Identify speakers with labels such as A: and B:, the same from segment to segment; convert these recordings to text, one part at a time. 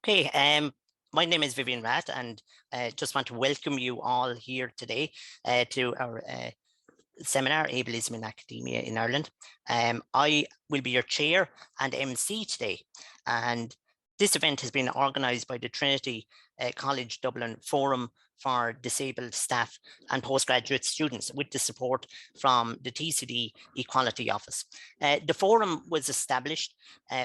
A: Okay, my name is Vivian Rath, and just want to welcome you all here today to our seminar, Ableism in Academia in Ireland. I will be your chair and MC today, and this event has been organised by the Trinity College Dublin Forum for Disabled Staff and Postgraduate Students with the support from the TCD Equality Office. The forum was established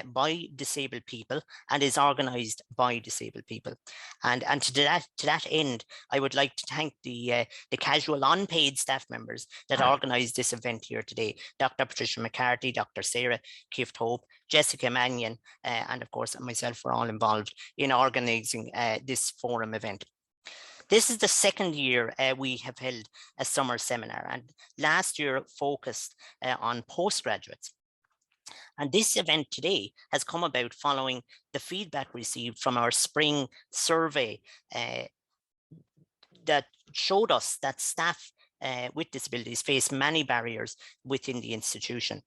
A: by disabled people and is organised by disabled people. And to that end, I would like to thank the casual unpaid staff members that organised this event here today: Dr. Patricia McCarthy, Dr. Sarah Kift-Hope, Jessica Mannion, and of course myself were all involved in organising this forum event. This is the second year we have held a summer seminar, and last year focused on postgraduates. And this event today has come about following the feedback received from our spring survey that showed us that staff with disabilities face many barriers within the institution.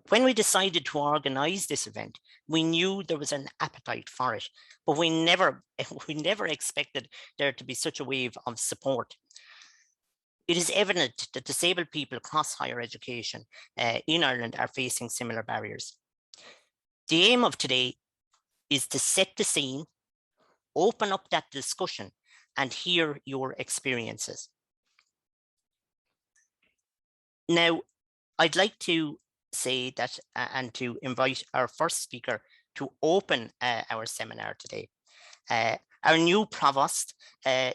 A: When we decided to organise this event, we knew there was an appetite for it, but we never expected there to be such a wave of support. It is evident that disabled people across higher education in Ireland are facing similar barriers. The aim of today is to set the scene, open up that discussion, and hear your experiences. Now, I'd like to say that and to invite our first speaker to open our seminar today. Our new Provost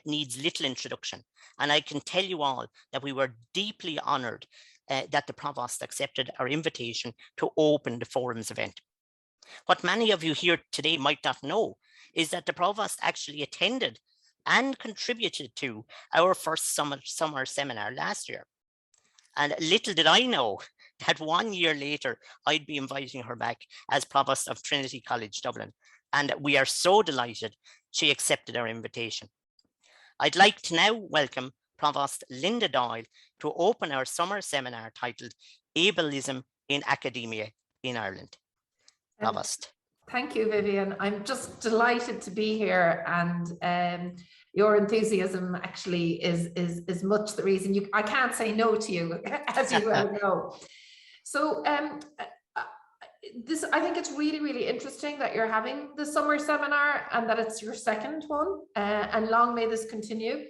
A: needs little introduction, and I can tell you all that we were deeply honoured that the Provost accepted our invitation to open the forum's event. What many of you here today might not know is that the Provost actually attended and contributed to our first summer seminar last year. And little did I know that 1 year later, I'd be inviting her back as Provost of Trinity College Dublin. And we are so delighted she accepted our invitation. I'd like to now welcome Provost Linda Doyle to open our summer seminar titled Ableism in Academia in Ireland. Provost.
B: Thank you, Vivian. I'm just delighted to be here, and your enthusiasm actually is much the reason I can't say no to you, as you well know. So I think it's really, really interesting that you're having the summer seminar and that it's your second one, and long may this continue.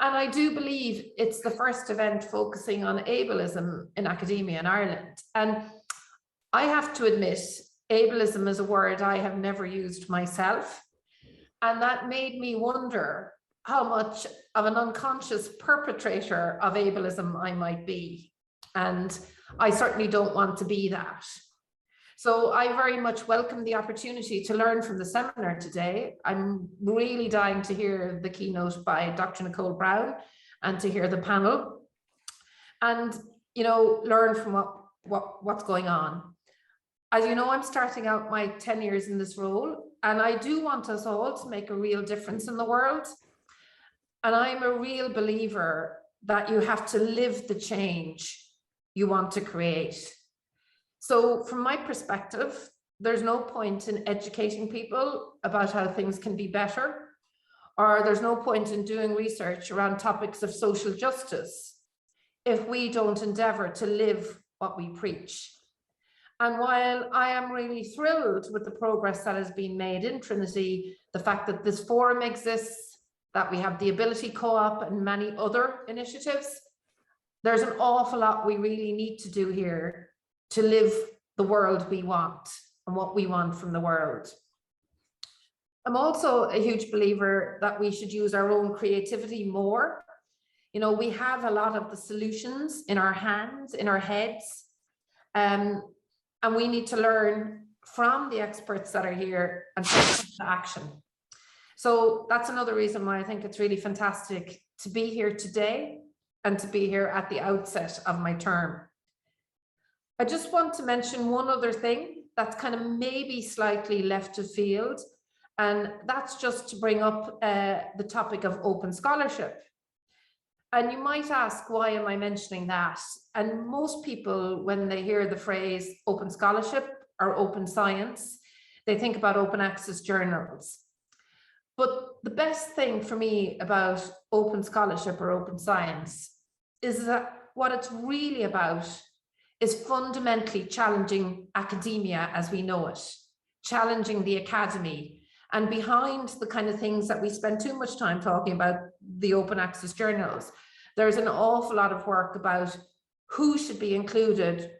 B: And I do believe it's the first event focusing on ableism in academia in Ireland. And I have to admit, ableism is a word I have never used myself. And that made me wonder how much of an unconscious perpetrator of ableism I might be. And I certainly don't want to be that. So I very much welcome the opportunity to learn from the seminar today. I'm really dying to hear the keynote by Dr. Nicole Brown and to hear the panel and, you know, learn from what's going on. As you know, I'm starting out my 10 years in this role, and I do want us all to make a real difference in the world. And I'm a real believer that you have to live the change you want to create. So from my perspective, there's no point in educating people about how things can be better, or there's no point in doing research around topics of social justice if we don't endeavour to live what we preach. And while I am really thrilled with the progress that has been made in Trinity, the fact that this forum exists, that we have the Ability Co-op and many other initiatives, there's an awful lot we really need to do here to live the world we want and what we want from the world. I'm also a huge believer that we should use our own creativity more. You know, we have a lot of the solutions in our hands, in our heads, and we need to learn from the experts that are here and put them into action. So that's another reason why I think it's really fantastic to be here today and to be here at the outset of my term. I just want to mention one other thing that's kind of maybe slightly left of field, and that's just to bring up the topic of open scholarship. And you might ask, why am I mentioning that? And most people, when they hear the phrase open scholarship or open science, they think about open access journals. But the best thing for me about open scholarship or open science is that what it's really about is fundamentally challenging academia as we know it, challenging the academy. And behind the kind of things that we spend too much time talking about, the open access journals, there's an awful lot of work about who should be included,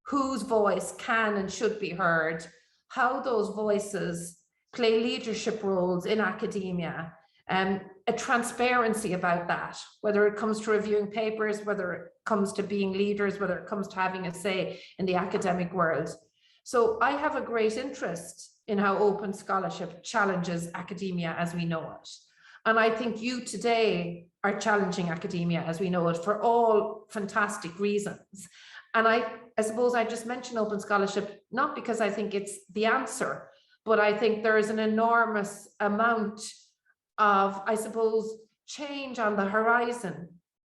B: whose voice can and should be heard, how those voices play leadership roles in academia, a transparency about that, whether it comes to reviewing papers, whether it comes to being leaders, whether it comes to having a say in the academic world. So I have a great interest in how open scholarship challenges academia as we know it. And I think you today are challenging academia as we know it for all fantastic reasons. And I suppose I just mentioned open scholarship, not because I think it's the answer, but I think there is an enormous amount of, I suppose, change on the horizon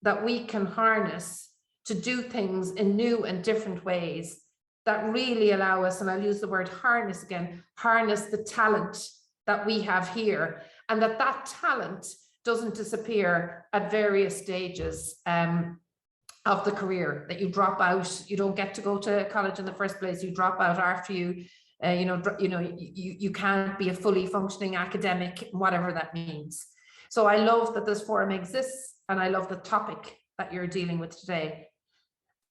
B: that we can harness to do things in new and different ways that really allow us, and I'll use the word harness again, harness the talent that we have here, and that talent doesn't disappear at various stages of the career, that you drop out, you don't get to go to college in the first place, you drop out after you you can't be a fully functioning academic, whatever that means. So I love that this forum exists, and I love the topic that you're dealing with today.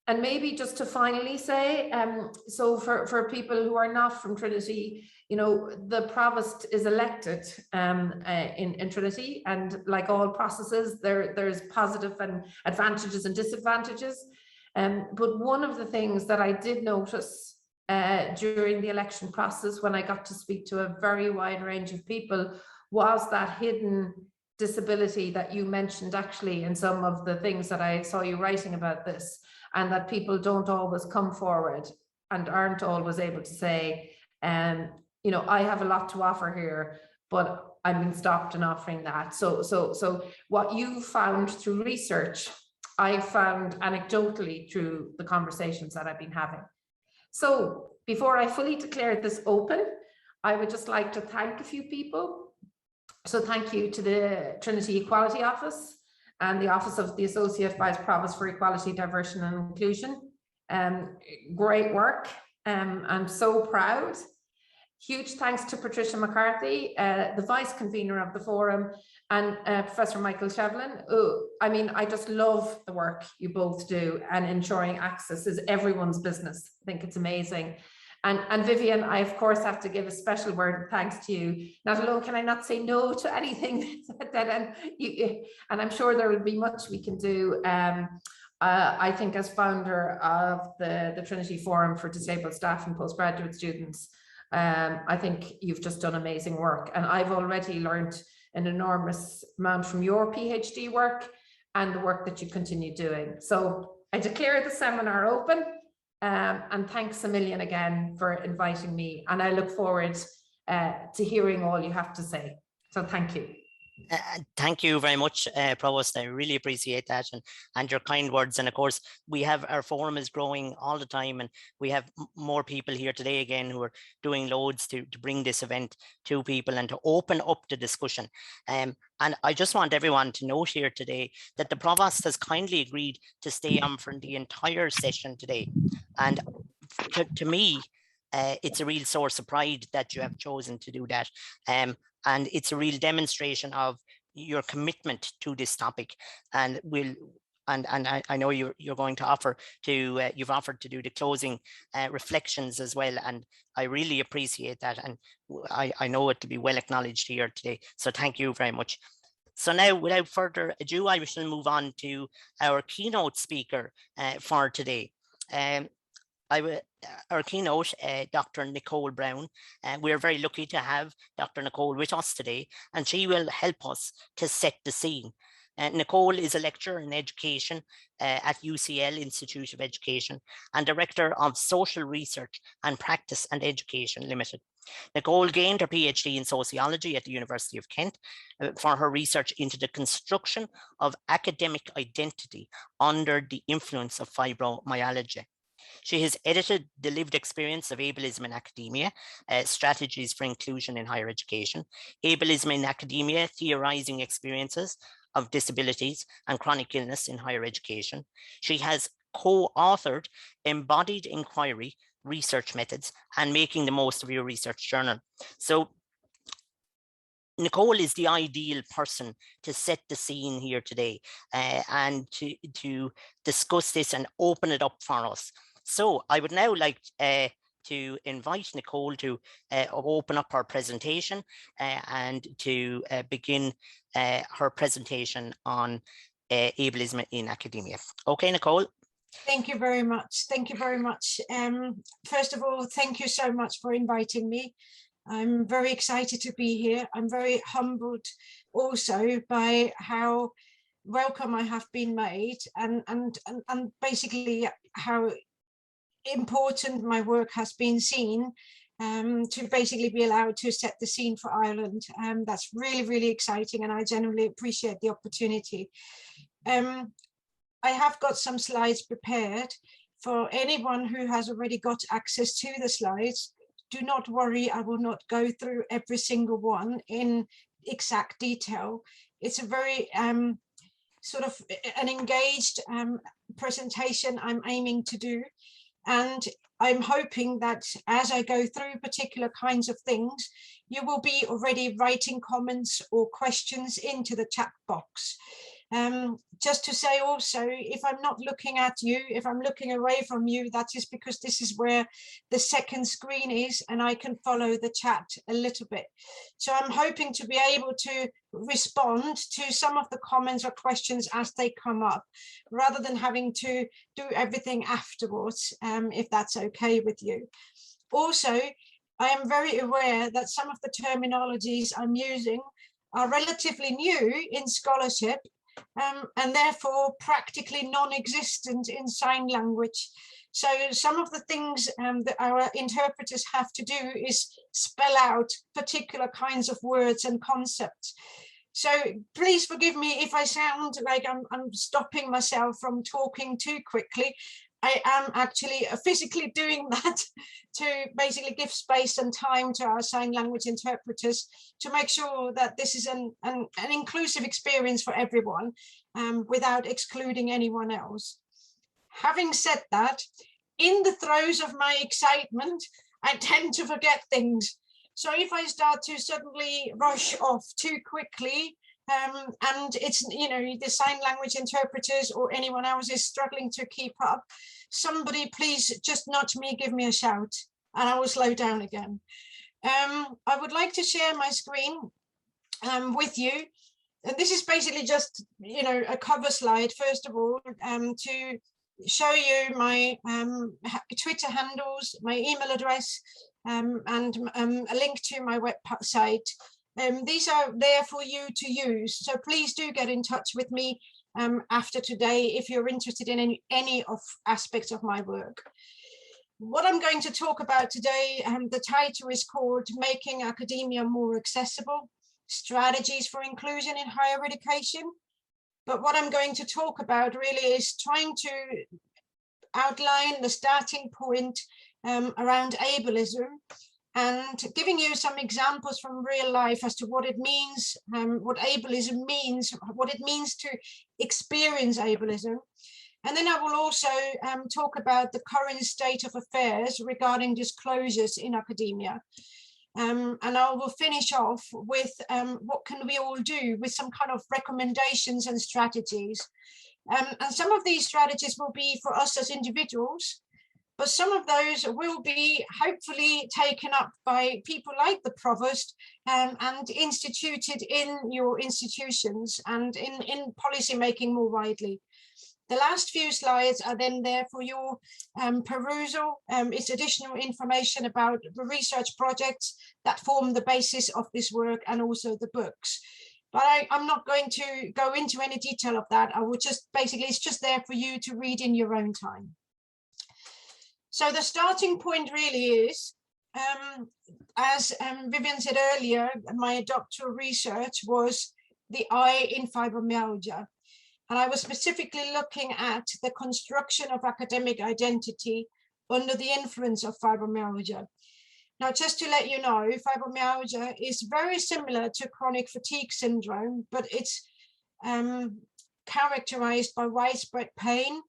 B: And maybe just to finally say, so for people who are not from Trinity, the Provost is elected in Trinity, and like all processes, there's positive and advantages and disadvantages. But one of the things that I did notice during the election process, when I got to speak to a very wide range of people, was that hidden disability that you mentioned actually in some of the things that I saw you writing about this, and that people don't always come forward and aren't always able to say, I have a lot to offer here, but I've been stopped in offering that. So what you found through research, I found anecdotally through the conversations that I've been having. So before I fully declare this open, I would just like to thank a few people. So thank you to the Trinity Equality Office and the Office of the Associate Vice Provost for Equality, Diversion and Inclusion. Great work. I'm so proud. Huge thanks to Patricia McCarthy, the Vice Convener of the Forum, and Professor Michael Shevlin. I just love the work you both do, and ensuring access is everyone's business. I think it's amazing. And Vivian, I of course have to give a special word of thanks to you. Not alone can I not say no to anything and I'm sure there will be much we can do. I think as founder of the Trinity Forum for Disabled Staff and Postgraduate Students, I think you've just done amazing work, and I've already learned an enormous amount from your PhD work and the work that you continue doing. So I declare the seminar open, and thanks a million again for inviting me, and I look forward to hearing all you have to say. So thank you.
A: Thank you very much, Provost. I really appreciate that, and your kind words. And of course, our forum is growing all the time, and we have more people here today again who are doing loads to bring this event to people and to open up the discussion. And I just want everyone to note here today that the Provost has kindly agreed to stay on for the entire session today. And to me, it's a real source of pride that you have chosen to do that. And it's a real demonstration of your commitment to this topic. And I know you're going to offer to, you've offered to do the closing reflections as well. And I really appreciate that. And I know it to be well acknowledged here today. So thank you very much. So now, without further ado, I shall move on to our keynote speaker for today. Our keynote, Dr. Nicole Brown. We're very lucky to have Dr. Nicole with us today, and she will help us to set the scene. Nicole is a lecturer in education at UCL Institute of Education and Director of Social Research and Practice and Education Limited. Nicole gained her PhD in sociology at the University of Kent for her research into the construction of academic identity under the influence of fibromyalgia. She has edited The Lived Experience of Ableism in Academia, Strategies for Inclusion in Higher Education, Ableism in Academia, Theorizing Experiences of Disabilities and Chronic Illness in Higher Education. She has co-authored Embodied Inquiry, Research Methods, and Making the Most of Your Research Journal. So Nicole is the ideal person to set the scene here today and to discuss this and open it up for us. So I would now like to invite Nicole to open up her presentation and to begin her presentation on ableism in academia. Okay, Nicole.
C: Thank you very much. Thank you very much. First of all, thank you so much for inviting me. I'm very excited to be here. I'm very humbled also by how welcome I have been made and basically how important my work has been seen to basically be allowed to set the scene for Ireland. That's really, really exciting, and I genuinely appreciate the opportunity. I have got some slides prepared for anyone who has already got access to the slides. Do not worry, I will not go through every single one in exact detail. It's a very sort of an engaged presentation I'm aiming to do. And I'm hoping that as I go through particular kinds of things, you will be already writing comments or questions into the chat box. Just to say also, if I'm not looking at you, if I'm looking away from you, that is because this is where the second screen is and I can follow the chat a little bit. So I'm hoping to be able to respond to some of the comments or questions as they come up, rather than having to do everything afterwards, if that's okay with you. Also, I am very aware that some of the terminologies I'm using are relatively new in scholarship, and therefore practically non-existent in sign language. So some of the things that our interpreters have to do is spell out particular kinds of words and concepts. So please forgive me if I sound like I'm stopping myself from talking too quickly. I am actually physically doing that to basically give space and time to our sign language interpreters to make sure that this is an inclusive experience for everyone without excluding anyone else. Having said that, in the throes of my excitement, I tend to forget things. So if I start to suddenly rush off too quickly, and it's, you know, the sign language interpreters or anyone else is struggling to keep up, somebody please just nudge me, give me a shout, and I will slow down again. I would like to share my screen with you. And this is basically just, you know, a cover slide, first of all, to show you my Twitter handles, my email address, and a link to my website. These are there for you to use, so please do get in touch with me after today if you're interested in any of aspects of my work. What I'm going to talk about today, the title is called Making Academia More Accessible, Strategies for Inclusion in Higher Education. But what I'm going to talk about really is trying to outline the starting point around ableism, and giving you some examples from real life as to what it means, what ableism means, what it means to experience ableism. And then I will also talk about the current state of affairs regarding disclosures in academia. And I will finish off with what can we all do with some kind of recommendations and strategies. And some of these strategies will be for us as individuals, but some of those will be hopefully taken up by people like the Provost and instituted in your institutions and in policy making more widely. The last few slides are then there for your perusal. It's additional information about the research projects that form the basis of this work and also the books. But I'm not going to go into any detail of that. I will just basically, it's just there for you to read in your own time. So the starting point really is, as Vivian said earlier, my doctoral research was the I in fibromyalgia. And I was specifically looking at the construction of academic identity under the influence of fibromyalgia. Now, just to let you know, fibromyalgia is very similar to chronic fatigue syndrome, but it's characterized by widespread pain,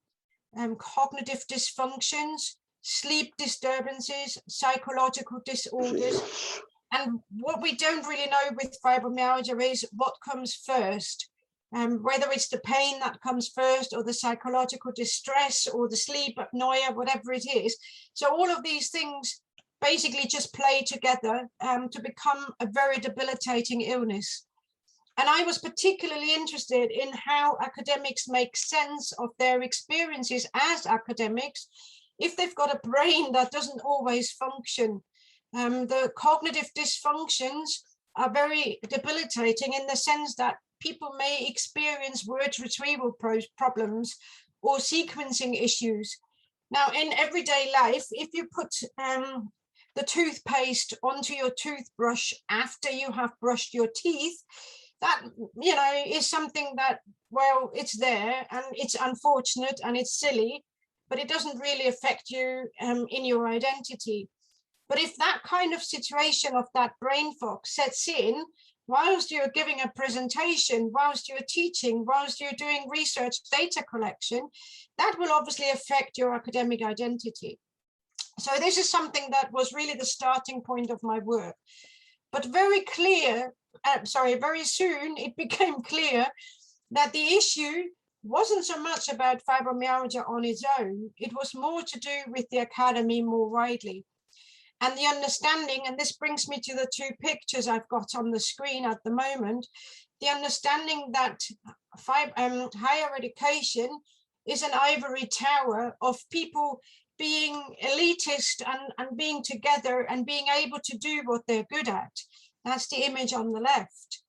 C: cognitive dysfunctions, sleep disturbances, psychological disorders. And what we don't really know with fibromyalgia is what comes first, whether it's the pain that comes first or the psychological distress or the sleep apnea, whatever it is. So all of these things basically just play together to become a very debilitating illness. And I was particularly interested in how academics make sense of their experiences as academics if they've got a brain that doesn't always function. The cognitive dysfunctions are very debilitating in the sense that people may experience word retrieval problems or sequencing issues. Now, in everyday life, if you put the toothpaste onto your toothbrush after you have brushed your teeth, that, you know, is something that, well, it's there and it's unfortunate and it's silly, but it doesn't really affect you in your identity. But if that kind of situation of that brain fog sets in, whilst you're giving a presentation, whilst you're teaching, whilst you're doing research data collection, that will obviously affect your academic identity. So this is something that was really the starting point of my work. But very soon it became clear that the issue wasn't so much about fibromyalgia on its own. It was more to do with the academy more widely. And the understanding, and this brings me to the two pictures I've got on the screen at the moment, the understanding that higher education is an ivory tower of people being elitist and being together and being able to do what they're good at. That's the image on the left.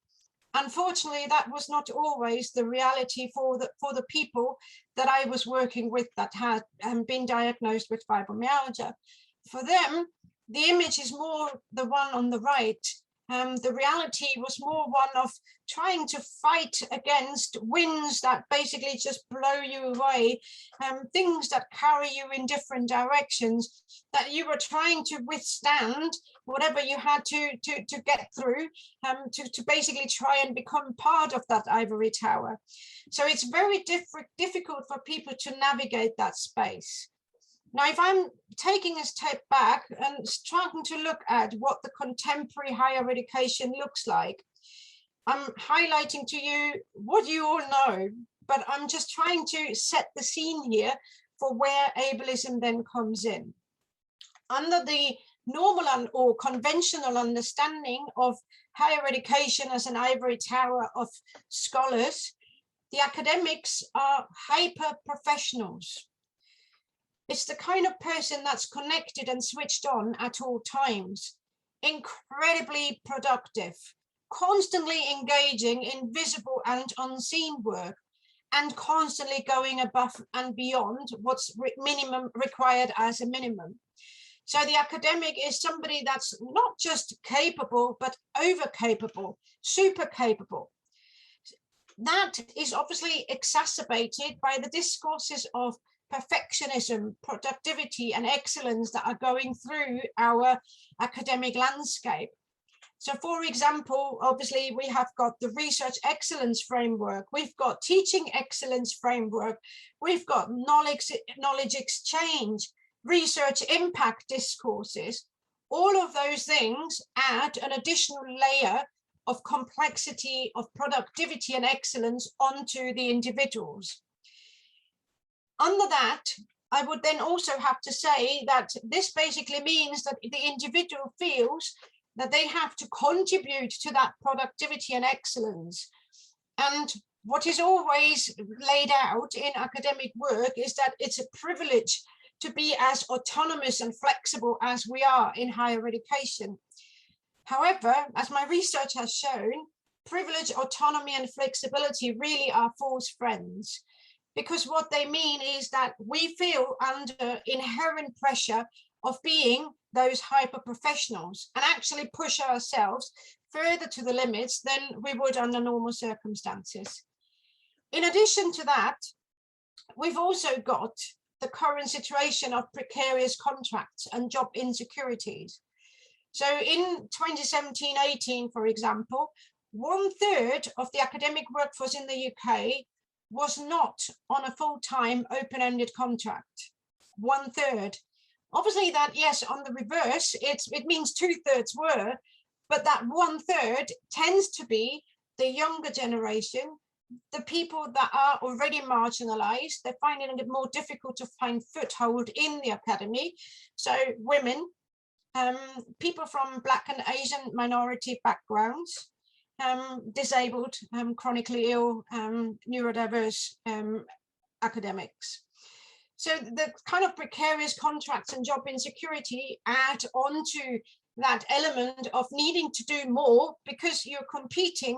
C: Unfortunately, that was not always the reality for the people that I was working with that had been diagnosed with fibromyalgia. For them, the image is more the one on the right. The reality was more one of trying to fight against winds that basically just blow you away, things that carry you in different directions, that you were trying to withstand whatever you had to get through, to basically try and become part of that ivory tower. So it's very difficult for people to navigate that space. Now, if I'm taking a step back and starting to look at what the contemporary higher education looks like, I'm highlighting to you what you all know, but I'm just trying to set the scene here for where ableism then comes in. Under the normal or conventional understanding of higher education as an ivory tower of scholars, the academics are hyper professionals. It's the kind of person that's connected and switched on at all times, incredibly productive, constantly engaging in visible and unseen work, and constantly going above and beyond what's minimum required as a minimum. So the academic is somebody that's not just capable, but over capable, super capable. That is obviously exacerbated by the discourses of perfectionism, productivity, and excellence that are going through our academic landscape. So, for example, obviously, we have got the research excellence framework, we've got teaching excellence framework, we've got knowledge exchange, research impact discourses. All of those things add an additional layer of complexity, of productivity and excellence onto the individuals. Under that, I would then also have to say that this basically means that the individual feels that they have to contribute to that productivity and excellence. And what is always laid out in academic work is that it's a privilege to be as autonomous and flexible as we are in higher education. However, as my research has shown, privilege, autonomy, and flexibility really are false friends. Because what they mean is that we feel under inherent pressure of being those hyper professionals and actually push ourselves further to the limits than we would under normal circumstances. In addition to that, we've also got the current situation of precarious contracts and job insecurities. So in 2017-18, for example, 1/3 of the academic workforce in the UK was not on a full-time open-ended contract. 1/3. Obviously that, yes, on the reverse, it means 2/3 were, but that 1/3 tends to be the younger generation, the people that are already marginalized. They're finding it more difficult to find foothold in the academy. So women, people from Black and Asian minority backgrounds, disabled, chronically ill, neurodiverse academics. So the kind of precarious contracts and job insecurity add on to that element of needing to do more because you're competing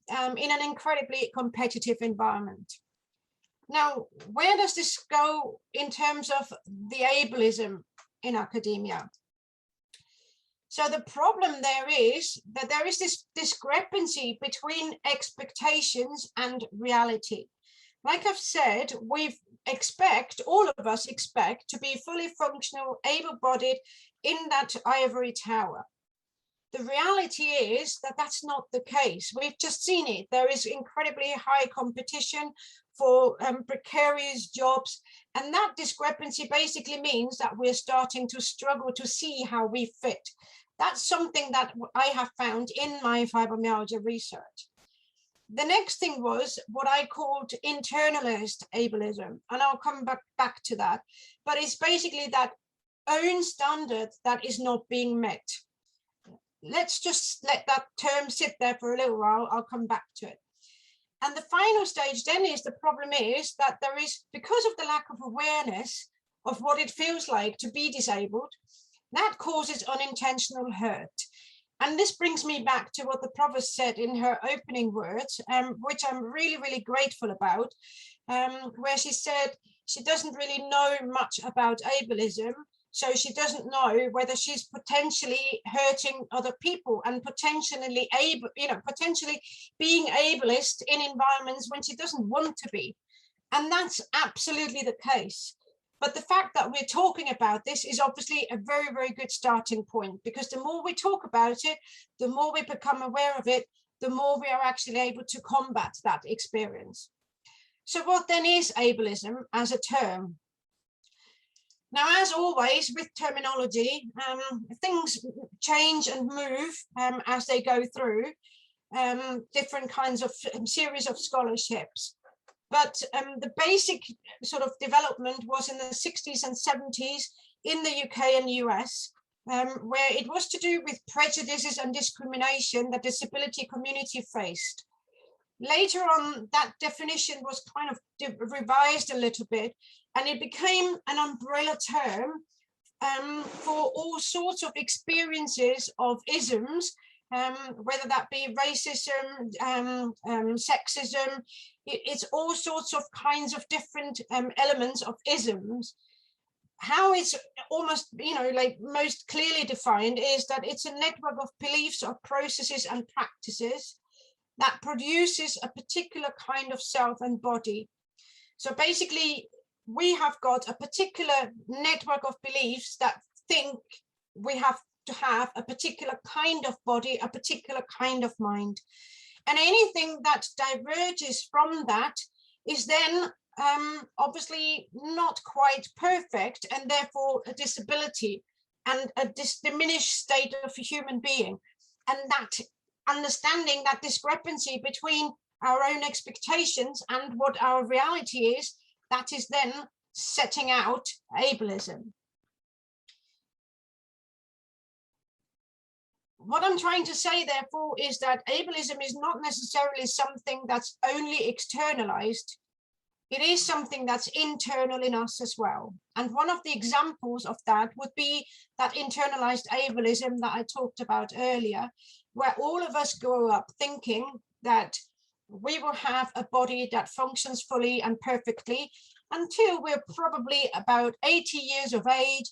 C: in an incredibly competitive environment. Now, where does this go in terms of the ableism in academia? So the problem there is that there is this discrepancy between expectations and reality. Like I've said, all of us expect to be fully functional, able-bodied in that ivory tower. The reality is that that's not the case. We've just seen it. There is incredibly high competition for precarious jobs. And that discrepancy basically means that we're starting to struggle to see how we fit. That's something that I have found in my fibromyalgia research. The next thing was what I called internalized ableism, and I'll come back to that. But it's basically that own standard that is not being met. Let's just let that term sit there for a little while. I'll come back to it. And the final stage then is the problem is that there is, because of the lack of awareness of what it feels like to be disabled, that causes unintentional hurt. And this brings me back to what the Provost said in her opening words, which I'm really, really grateful about, where she said she doesn't really know much about ableism, so she doesn't know whether she's potentially hurting other people and potentially being ableist in environments when she doesn't want to be. And that's absolutely the case. But the fact that we're talking about this is obviously a very, very good starting point, because the more we talk about it, the more we become aware of it, the more we are actually able to combat that experience. So what then is ableism as a term? Now, as always with terminology, things change and move as they go through different kinds of series of scholarships. But the basic sort of development was in the 60s and 70s in the UK and US, where it was to do with prejudices and discrimination that the disability community faced. Later on, that definition was kind of revised a little bit, and it became an umbrella term for all sorts of experiences of isms, whether that be racism, sexism. It's all sorts of kinds of different elements of isms. How it's almost, like most clearly defined is that it's a network of beliefs, of processes and practices that produces a particular kind of self and body. So basically, we have got a particular network of beliefs that think we have to have a particular kind of body, a particular kind of mind. And anything that diverges from that is then obviously not quite perfect, and therefore a disability and a diminished state of a human being. And that understanding that discrepancy between our own expectations and what our reality is, that is then setting out ableism. What I'm trying to say, therefore, is that ableism is not necessarily something that's only externalized. It is something that's internal in us as well. And one of the examples of that would be that internalized ableism that I talked about earlier, where all of us grow up thinking that we will have a body that functions fully and perfectly until we're probably about 80 years of age,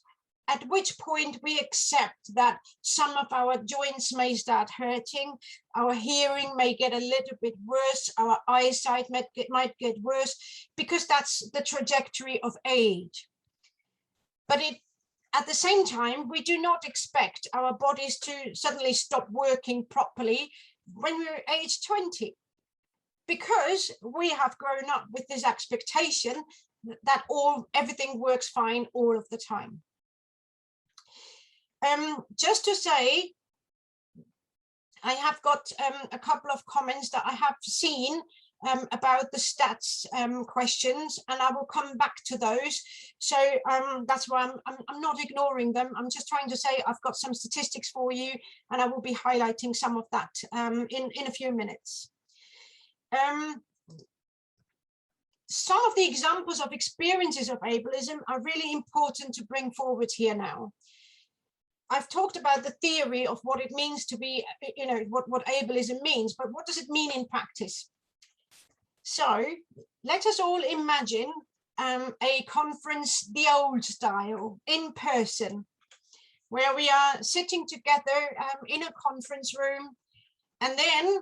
C: at which point we accept that some of our joints may start hurting, our hearing may get a little bit worse, our eyesight might get worse, because that's the trajectory of age. But at the same time, we do not expect our bodies to suddenly stop working properly when we're age 20, because we have grown up with this expectation that everything works fine all of the time. Just to say, I have got a couple of comments that I have seen about the stats questions, and I will come back to those. So that's why I'm not ignoring them. I'm just trying to say I've got some statistics for you, and I will be highlighting some of that in a few minutes. Some of the examples of experiences of ableism are really important to bring forward here now. I've talked about the theory of what it means to be, you know, what ableism means, but what does it mean in practice? So let us all imagine a conference, the old style, in person, where we are sitting together in a conference room, and then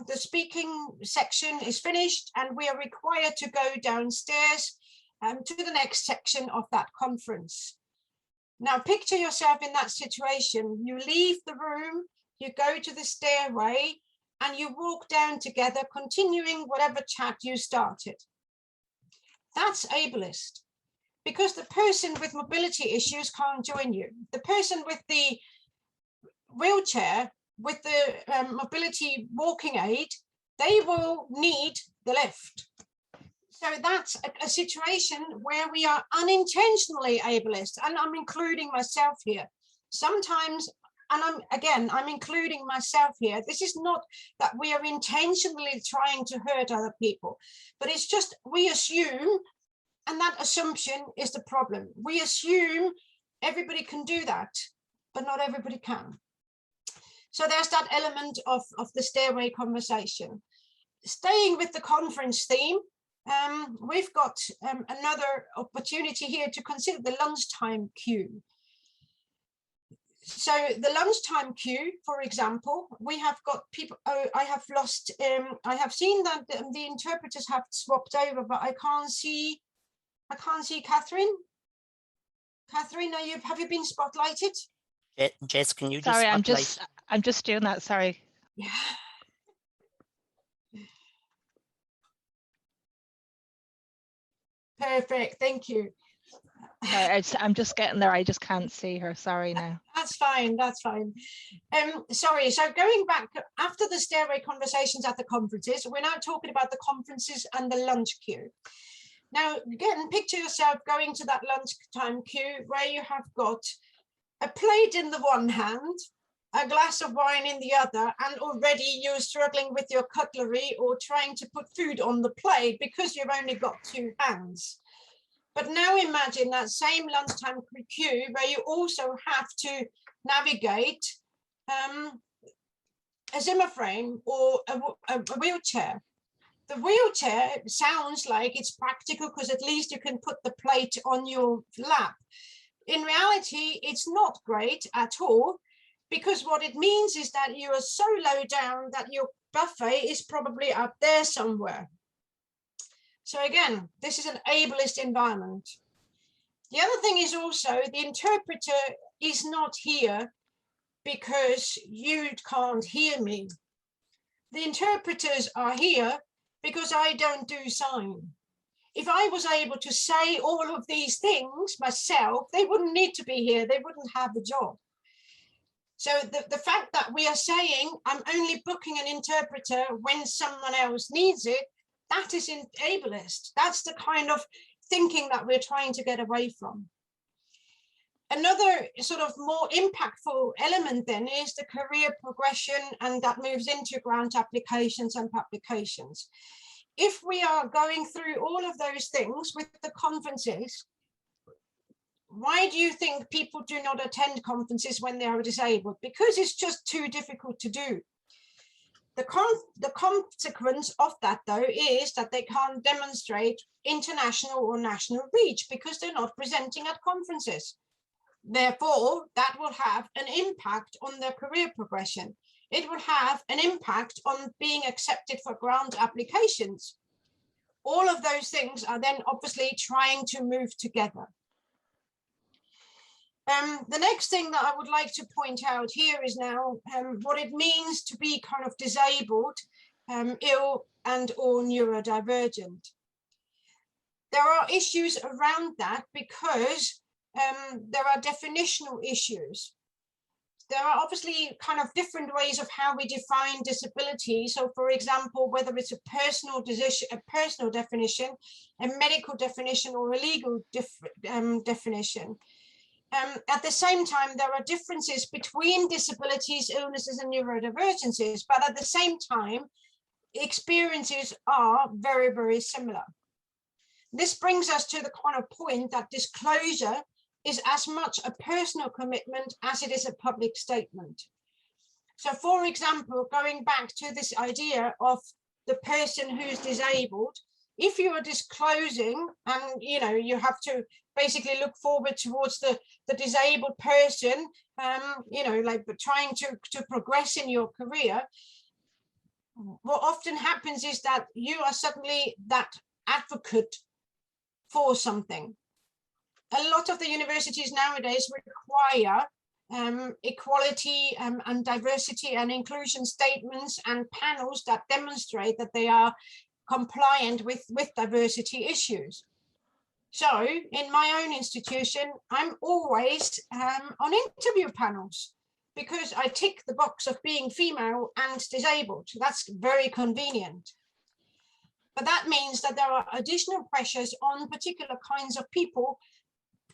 C: the speaking section is finished and we are required to go downstairs to the next section of that conference. Now picture yourself in that situation. You leave the room, you go to the stairway, and you walk down together, continuing whatever chat you started. That's ableist, because the person with mobility issues can't join you. The person with the wheelchair, with the mobility walking aid, they will need the lift. So that's a situation where we are unintentionally ableist, and I'm including myself here. Sometimes, and I'm including myself here. This is not that we are intentionally trying to hurt other people, but it's just we assume, and that assumption is the problem. We assume everybody can do that, but not everybody can. So there's that element of the stairway conversation. Staying with the conference theme, we've got another opportunity here to consider the lunchtime queue. So the lunchtime queue, for example, we have got people, I have seen that the interpreters have swapped over, but I can't see Catherine. Catherine, have you been spotlighted?
A: Jess, can you just
D: Sorry,
A: spotlight?
D: I'm just doing that, sorry.
C: Yeah. Perfect, thank you.
D: Sorry, I'm just getting there. I just can't see her. Sorry now.
C: That's fine, that's fine. Sorry, so going back after the stairway conversations at the conferences, we're now talking about the conferences and the lunch queue. Now, again, picture yourself going to that lunchtime queue where you have got a plate in the one hand, a glass of wine in the other, and already you're struggling with your cutlery or trying to put food on the plate because you've only got two hands. But now imagine that same lunchtime queue where you also have to navigate a Zimmer frame or a wheelchair. The wheelchair sounds like it's practical because at least you can put the plate on your lap. In reality, it's not great at all, because what it means is that you are so low down that your buffet is probably up there somewhere. So again, this is an ableist environment. The other thing is also the interpreter is not here because you can't hear me. The interpreters are here because I don't do sign. If I was able to say all of these things myself, they wouldn't need to be here. They wouldn't have the job. So the fact that we are saying I'm only booking an interpreter when someone else needs it, that is ableist. That's the kind of thinking that we're trying to get away from. Another sort of more impactful element then is the career progression, and that moves into grant applications and publications. If we are going through all of those things with the conferences, why do you think people do not attend conferences when they are disabled? Because it's just too difficult to do. The consequence of that, though, is that they can't demonstrate international or national reach because they're not presenting at conferences. Therefore, that will have an impact on their career progression. It will have an impact on being accepted for grant applications. All of those things are then obviously trying to move together. The next thing that I would like to point out here is now what it means to be kind of disabled, ill and or neurodivergent. There are issues around that because there are definitional issues. There are obviously kind of different ways of how we define disability. So for example, whether it's a personal definition, a medical definition, or a legal definition. At the same time, there are differences between disabilities, illnesses, and neurodivergencies, but at the same time, experiences are very, very similar. This brings us to the kind of point that disclosure is as much a personal commitment as it is a public statement. So for example, going back to this idea of the person who's disabled, if you are disclosing and you have to basically look forward towards the disabled person, like trying to progress in your career, what often happens is that you are suddenly that advocate for something. A lot of the universities nowadays require equality and diversity and inclusion statements and panels that demonstrate that they are compliant with diversity issues. So in my own institution, I'm always on interview panels because I tick the box of being female and disabled. That's very convenient. But that means that there are additional pressures on particular kinds of people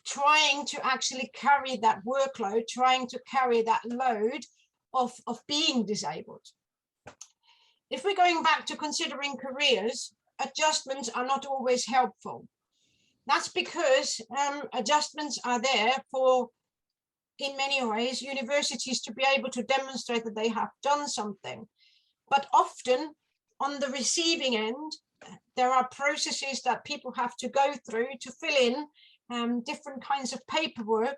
C: trying to actually carry that workload, trying to carry that load of being disabled. If we're going back to considering careers, adjustments are not always helpful. That's because adjustments are there for, in many ways, universities to be able to demonstrate that they have done something. But often on the receiving end, there are processes that people have to go through to fill in different kinds of paperwork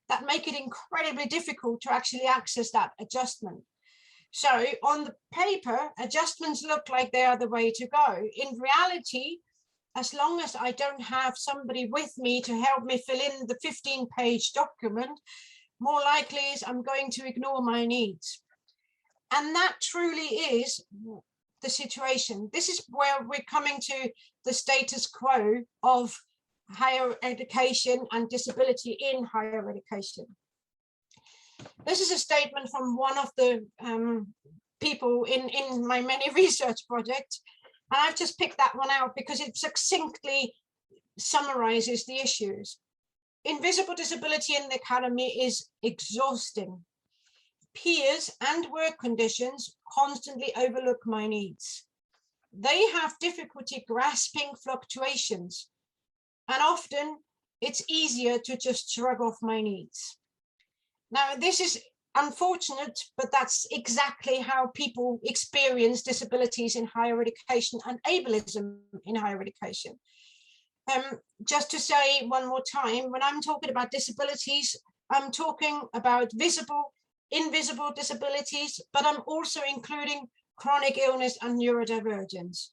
C: that make it incredibly difficult to actually access that adjustment. So on the paper, adjustments look like they are the way to go. In reality, as long as I don't have somebody with me to help me fill in the 15-page document, more likely is I'm going to ignore my needs. And that truly is the situation. This is where we're coming to the status quo of higher education and disability in higher education. This is a statement from one of the people in my many research projects. And I've just picked that one out because it succinctly summarizes the issues. Invisible disability in the academy is exhausting. Peers and work conditions constantly overlook my needs. They have difficulty grasping fluctuations. And often it's easier to just shrug off my needs. Now, this is unfortunate, but that's exactly how people experience disabilities in higher education and ableism in higher education. Just to say one more time, when I'm talking about disabilities, I'm talking about visible, invisible disabilities, but I'm also including chronic illness and neurodivergence.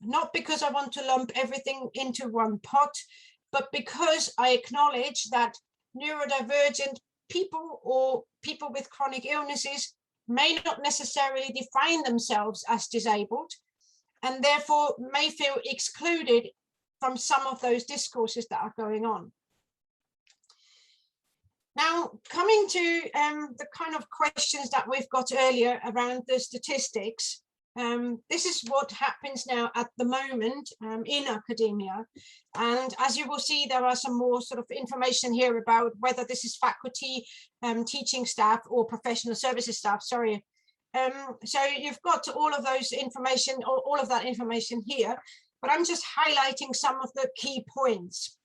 C: Not because I want to lump everything into one pot, but because I acknowledge that neurodivergent people or people with chronic illnesses may not necessarily define themselves as disabled and therefore may feel excluded from some of those discourses that are going on. Now, coming to the kind of questions that we've got earlier around the statistics, this is what happens now at the moment in academia. And as you will see, there are some more sort of information here about whether this is faculty, teaching staff, or professional services staff, sorry. So you've got all of those information, or all of that information here, but I'm just highlighting some of the key points.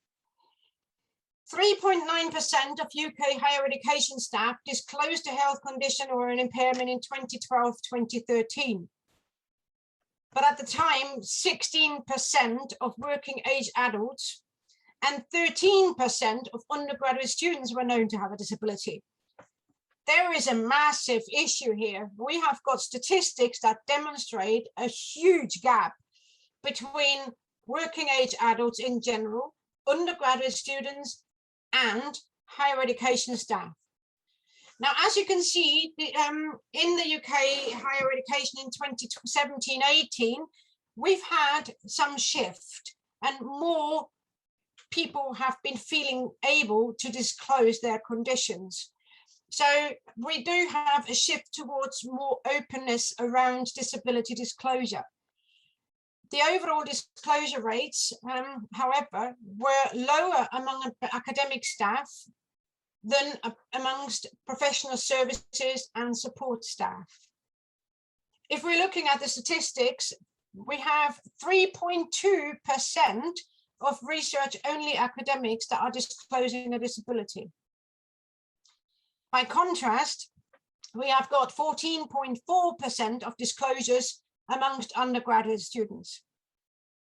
C: 3.9% of UK higher education staff disclosed a health condition or an impairment in 2012-2013. But at the time, 16% of working age adults and 13% of undergraduate students were known to have a disability. There is a massive issue here. We have got statistics that demonstrate a huge gap between working age adults in general, undergraduate students, and higher education staff. Now, as you can see, in the UK higher education in 2017-18, we've had some shift and more people have been feeling able to disclose their conditions. So we do have a shift towards more openness around disability disclosure. The overall disclosure rates, however, were lower among academic staff than amongst professional services and support staff. If we're looking at the statistics, we have 3.2% of research-only academics that are disclosing a disability. By contrast, we have got 14.4% of disclosures amongst undergraduate students.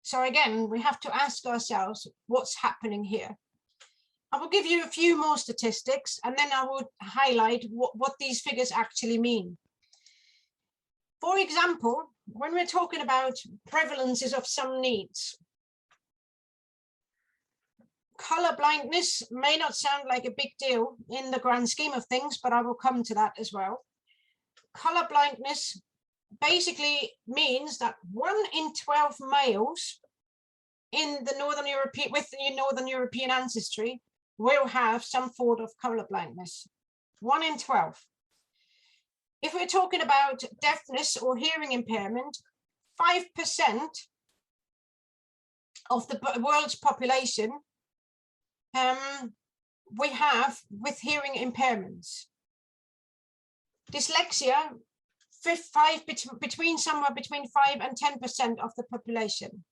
C: So again, we have to ask ourselves what's happening here. I will give you a few more statistics and then I will highlight what these figures actually mean. For example, when we're talking about prevalences of some needs, color blindness may not sound like a big deal in the grand scheme of things, but I will come to that as well. Color blindness basically means that 1 in 12 males in the Northern European, with Northern European ancestry, will have some form of color blindness. 1 in 12. If we're talking about deafness or hearing impairment, 5% of the world's population we have with hearing impairments. Dyslexia, somewhere between 5 and 10% of the population.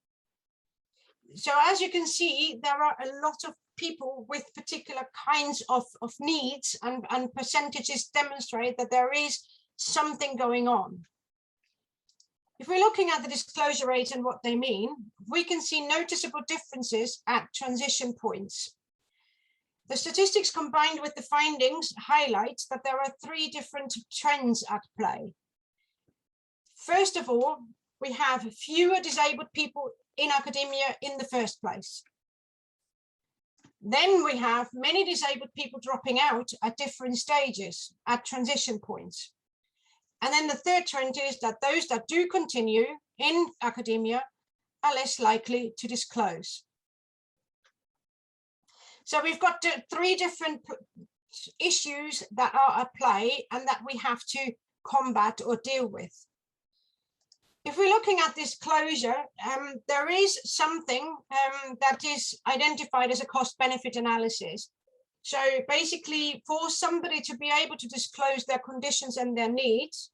C: So as you can see, there are a lot of people with particular kinds of needs, and percentages demonstrate that there is something going on. If we're looking at the disclosure rates and what they mean, we can see noticeable differences at transition points. The statistics combined with the findings highlight that there are 3 different trends at play. First of all, we have fewer disabled people in academia in the first place. Then we have many disabled people dropping out at different stages, at transition points. And then the third trend is that those that do continue in academia are less likely to disclose. So we've got 3 different issues that are at play and that we have to combat or deal with. If we're looking at disclosure, there is something that is identified as a cost-benefit analysis. So basically, for somebody to be able to disclose their conditions and their needs,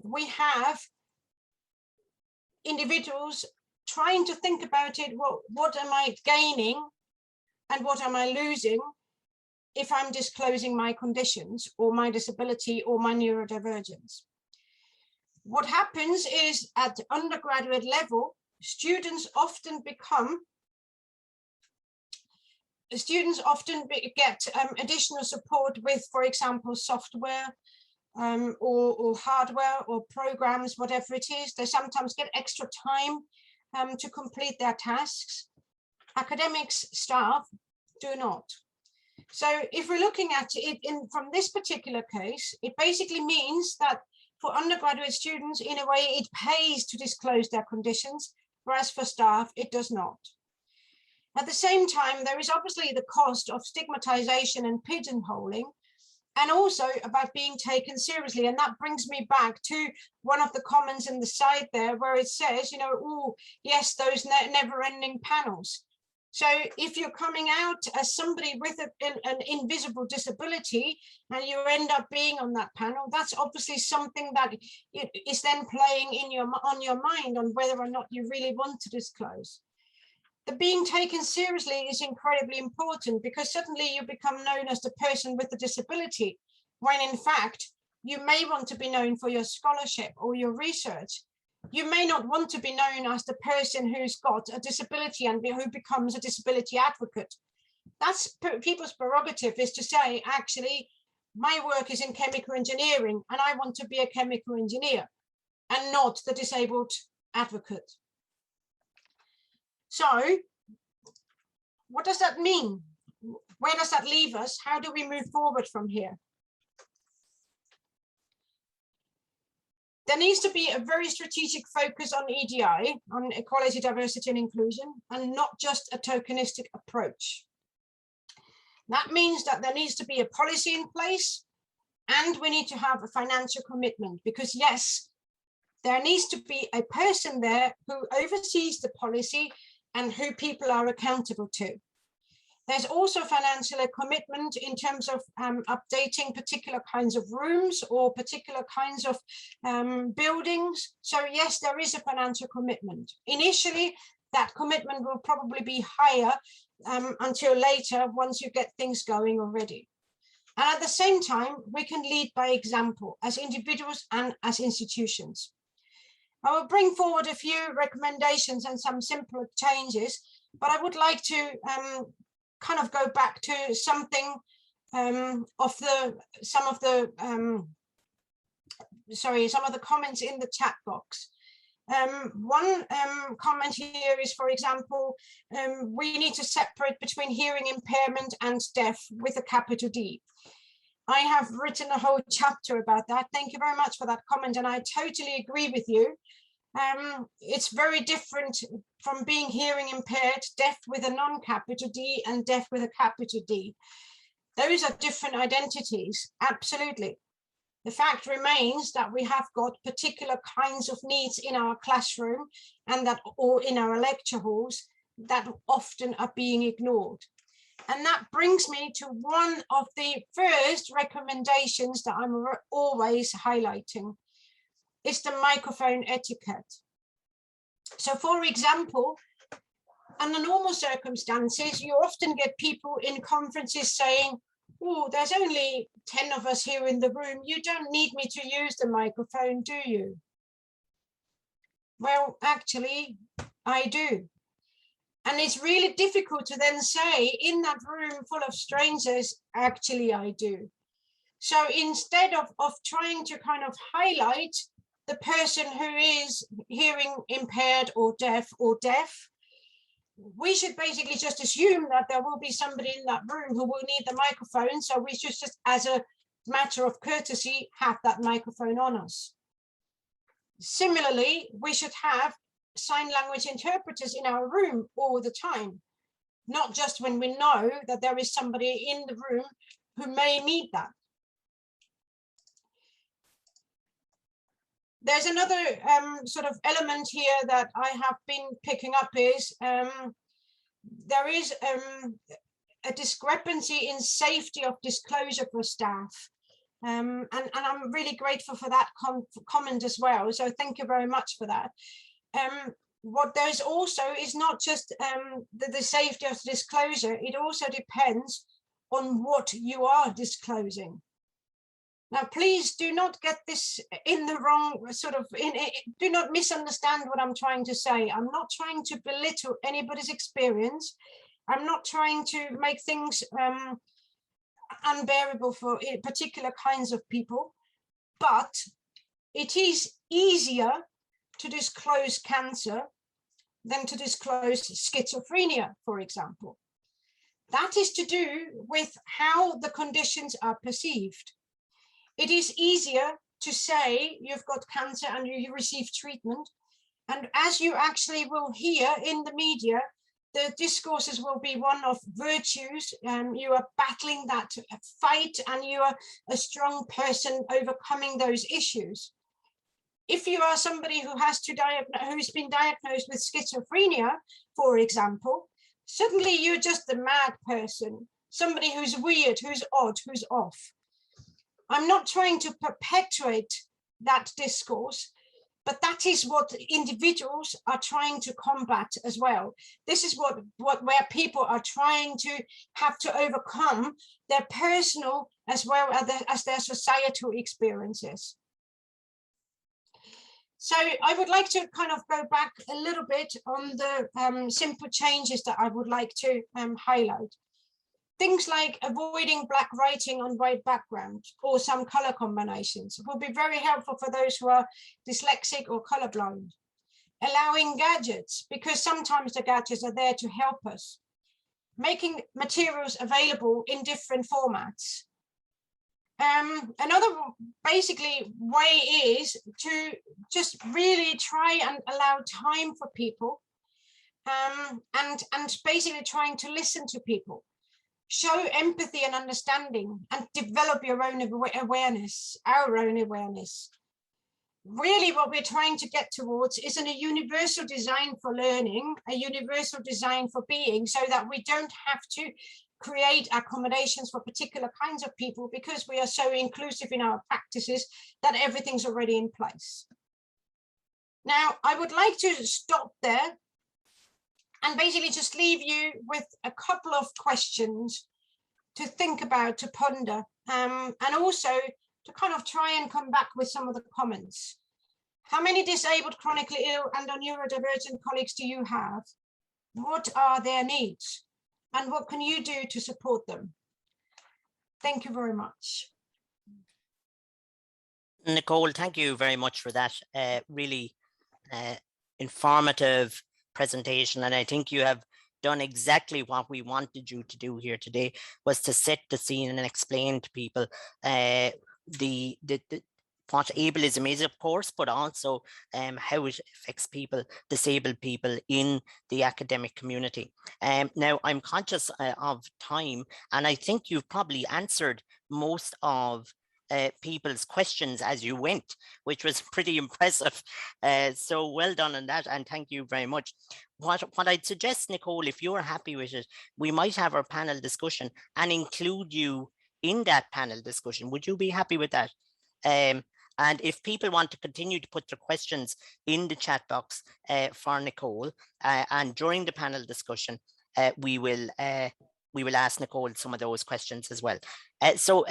C: we have individuals trying to think about it. Well, what am I gaining and what am I losing if I'm disclosing my conditions or my disability or my neurodivergence? What happens is at undergraduate level, students often get additional support with, for example, software or hardware or programs, whatever it is. They sometimes get extra time to complete their tasks. Academics staff do not. So if we're looking at it from this particular case, it basically means that for undergraduate students, in a way, it pays to disclose their conditions, whereas for staff, it does not. At the same time, there is obviously the cost of stigmatization and pigeonholing, and also about being taken seriously. And that brings me back to one of the comments in the side there, where it says, you know, oh, yes, those never-ending panels. So if you're coming out as somebody with an invisible disability and you end up being on that panel, that's obviously something that is then playing on your mind on whether or not you really want to disclose. The being taken seriously is incredibly important, because suddenly you become known as the person with the disability, when in fact you may want to be known for your scholarship or your research. You may not want to be known as the person who's got a disability and who becomes a disability advocate. That's people's prerogative, is to say, actually, my work is in chemical engineering and I want to be a chemical engineer and not the disabled advocate. So what does that mean? Where does that leave us? How do we move forward from here? There needs to be a very strategic focus on EDI, on equality, diversity and inclusion, and not just a tokenistic approach. That means that there needs to be a policy in place, and we need to have a financial commitment, because yes, there needs to be a person there who oversees the policy and who people are accountable to. There's also financial commitment in terms of updating particular kinds of rooms or particular kinds of buildings. So yes, there is a financial commitment. Initially, that commitment will probably be higher until later, once you get things going already. And at the same time, we can lead by example as individuals and as institutions. I will bring forward a few recommendations and some simpler changes, but I would like to kind of go back to something some of the comments in the chat box. One comment here is, for example, we need to separate between hearing impairment and deaf with a capital D. I have written a whole chapter about that. Thank you very much for that comment, and I totally agree with you. It's very different from being hearing impaired, deaf with a non-capital D and deaf with a capital D. Those are different identities, absolutely. The fact remains that we have got particular kinds of needs in our classroom and that, or in our lecture halls, that often are being ignored. And that brings me to one of the first recommendations that I'm always highlighting. It's the microphone etiquette. So for example, under normal circumstances, you often get people in conferences saying, oh, there's only 10 of us here in the room. You don't need me to use the microphone, do you? Well, actually, I do. And it's really difficult to then say in that room full of strangers, actually, I do. So instead of trying to kind of highlight the person who is hearing impaired or deaf, we should basically just assume that there will be somebody in that room who will need the microphone. So we should just, as a matter of courtesy, have that microphone on us. Similarly, we should have sign language interpreters in our room all the time, not just when we know that there is somebody in the room who may need that. There's another sort of element here that I have been picking up is there is a discrepancy in safety of disclosure for staff. And I'm really grateful for that comment as well. So thank you very much for that. What there's also is not just the safety of disclosure, it also depends on what you are disclosing. Now, please do not get this in the wrong sort of, do not misunderstand what I'm trying to say. I'm not trying to belittle anybody's experience. I'm not trying to make things unbearable for particular kinds of people, but it is easier to disclose cancer than to disclose schizophrenia, for example. That is to do with how the conditions are perceived. It is easier to say you've got cancer and you receive treatment. And as you actually will hear in the media, the discourses will be one of virtues. You are battling that fight and you are a strong person overcoming those issues. If you are somebody who who's been diagnosed with schizophrenia, for example, suddenly you're just a mad person, somebody who's weird, who's odd, who's off. I'm not trying to perpetuate that discourse, but that is what individuals are trying to combat as well. This is where people are trying to have to overcome their personal as well as their societal experiences. So I would like to kind of go back a little bit on the simple changes that I would like to highlight. Things like avoiding black writing on white background or some color combinations will be very helpful for those who are dyslexic or colorblind. Allowing gadgets, because sometimes the gadgets are there to help us. Making materials available in different formats. Another basically way is to just really try and allow time for people and basically trying to listen to people. Show empathy and understanding and develop your own awareness, our own awareness. Really what we're trying to get towards is a universal design for learning, a universal design for being, so that we don't have to create accommodations for particular kinds of people because we are so inclusive in our practices that everything's already in place. Now, I would like to stop there and basically just leave you with a couple of questions to think about, to ponder, and also to kind of try and come back with some of the comments. How many disabled, chronically ill and neurodivergent colleagues do you have? What are their needs? And what can you do to support them? Thank you very much.
A: Nicole, thank you very much for that really informative presentation. And I think you have done exactly what we wanted you to do here today, was to set the scene and explain to people what ableism is, of course, but also how it affects people, disabled people in the academic community. Now, I'm conscious of time, and I think you've probably answered most of people's questions as you went, which was pretty impressive. So well done on that, and thank you very much. What I'd suggest, Nicole, if you're happy with it, we might have our panel discussion and include you in that panel discussion. Would you be happy with that? And if people want to continue to put their questions in the chat box for Nicole, and during the panel discussion, we will ask Nicole some of those questions as well. So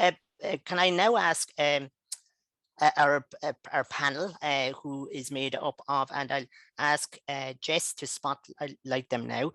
A: can I now ask our panel, who is made up of, and I'll ask Jess to spotlight them now.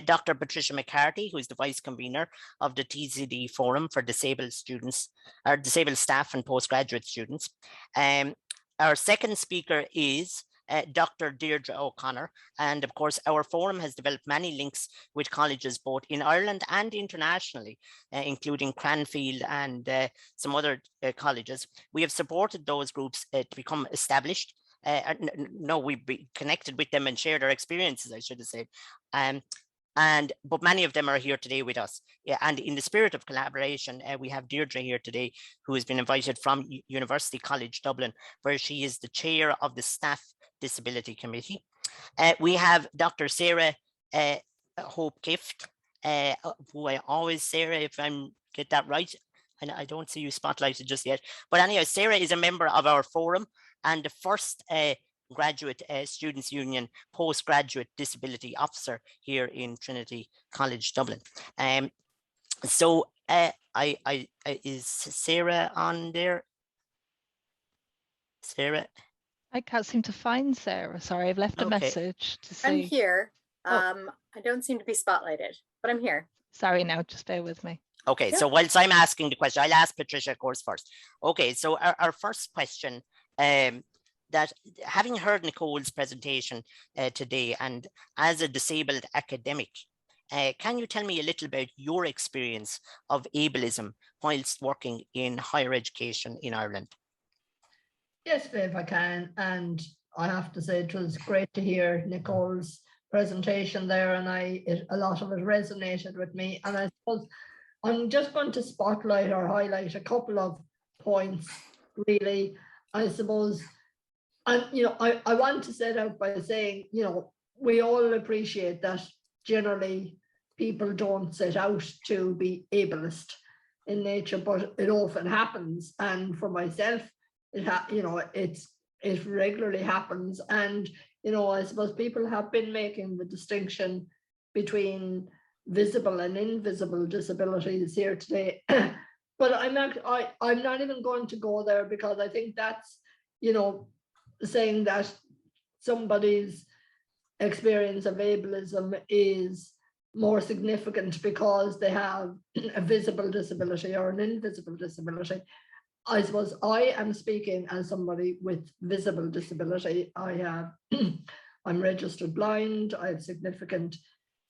A: Dr. Patricia McCarthy, who is the Vice Convener of the TCD Forum for Disabled Students, or Disabled Staff and Postgraduate Students. Our second speaker is Dr. Deirdre O'Connor. And of course, our forum has developed many links with colleges both in Ireland and internationally, including Cranfield and some other colleges. We have supported those groups to become established. No, we've been connected with them and shared our experiences, I should have said. But many of them are here today with us. Yeah, and in the spirit of collaboration, we have Deirdre here today, who has been invited from University College Dublin, where she is the chair of the Staff Disability Committee. We have Dr. Sarah Hope Gift, who I always, Sarah, if I get that right, and I don't see you spotlighted just yet. But anyhow, Sarah is a member of our forum and the first graduate students union postgraduate disability officer here in Trinity College Dublin. So is Sarah on there? Sarah?
D: I can't seem to find Sarah. Sorry, I've left a message to see.
E: I'm here. I don't seem to be spotlighted, but I'm here.
D: Sorry, now just bear with me.
A: Okay, so whilst I'm asking the question, I'll ask Patricia, of course, first. Okay, so our first question, that having heard Nicole's presentation today, and as a disabled academic, can you tell me a little about your experience of ableism whilst working in higher education in Ireland?
F: Yes, Viv, I can. And I have to say it was great to hear Nicole's presentation there, and a lot of it resonated with me. And I suppose I'm just going to spotlight or highlight a couple of points, really. I suppose, and I want to set out by saying, we all appreciate that generally people don't set out to be ableist in nature, but it often happens. And for myself, it regularly happens. And I suppose people have been making the distinction between visible and invisible disabilities here today. But I'm not even going to go there, because I think that's saying that somebody's experience of ableism is more significant because they have a visible disability or an invisible disability. I suppose I am speaking as somebody with visible disability. I'm registered blind, I have significant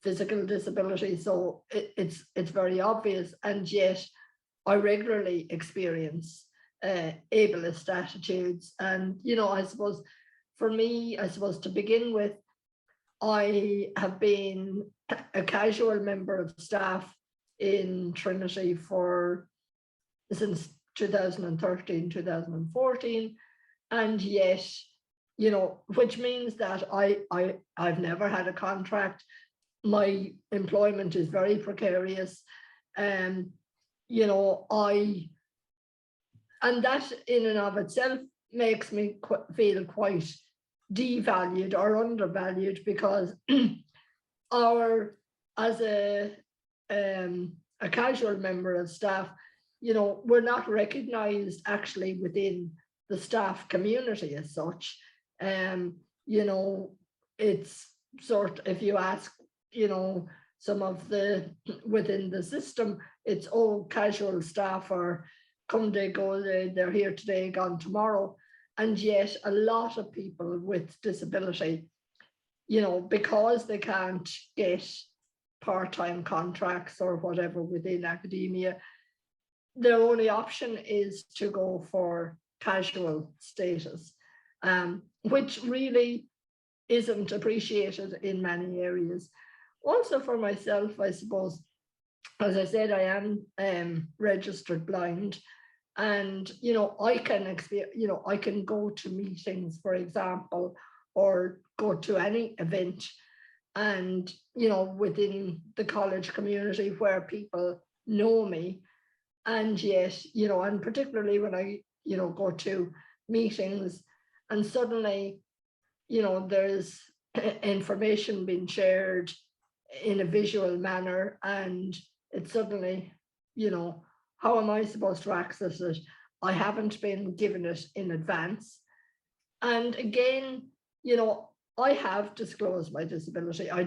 F: physical disability, so it's very obvious, and yet I regularly experience ableist attitudes. And, you know, I suppose for me, to begin with, I have been a casual member of staff in Trinity since 2013, 2014, and yet, you know, which means that I've never had a contract. My employment is very precarious, and you know, and that in and of itself makes me feel quite devalued or undervalued, because as a casual member of staff, you know, we're not recognized actually within the staff community as such. You know, it's sort of, if you ask, you know, some of the within the system, it's all casual staff, or come they go, they're here today, gone tomorrow. And yet a lot of people with disability, you know, because they can't get part-time contracts or whatever within academia, their only option is to go for casual status, which really isn't appreciated in many areas. Also for myself, I suppose, as I said, I am registered blind, and you know, I can go to meetings, for example, or go to any event, and you know, within the college community where people know me, and yet, you know, and particularly when I, you know, go to meetings and suddenly, you know, there's information being shared in a visual manner, and it's suddenly, you know, how am I supposed to access it? I haven't been given it in advance. And again, you know, I have disclosed my disability. I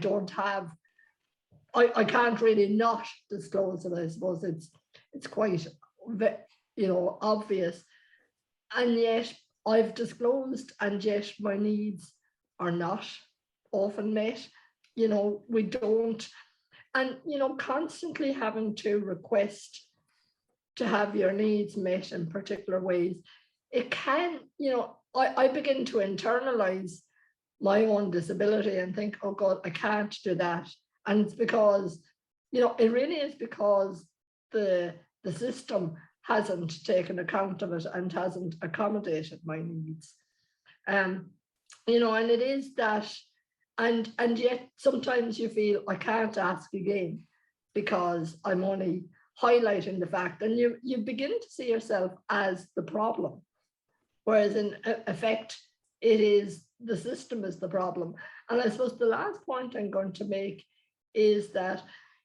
F: can't really not disclose it. I suppose it's quite, you know, obvious. And yet I've disclosed, and yet my needs are not often met. You know, we don't, and, you know, constantly having to request to have your needs met in particular ways, it can, you know, I begin to internalize my own disability and think, oh God, I can't do that. And it's because, you know, it really is because the system hasn't taken account of it and hasn't accommodated my needs. You know, and it is that, and yet sometimes you feel I can't ask again because I'm only highlighting the fact, and you begin to see yourself as the problem, whereas in effect it is the system is the problem. And I suppose the last point I'm going to make is that,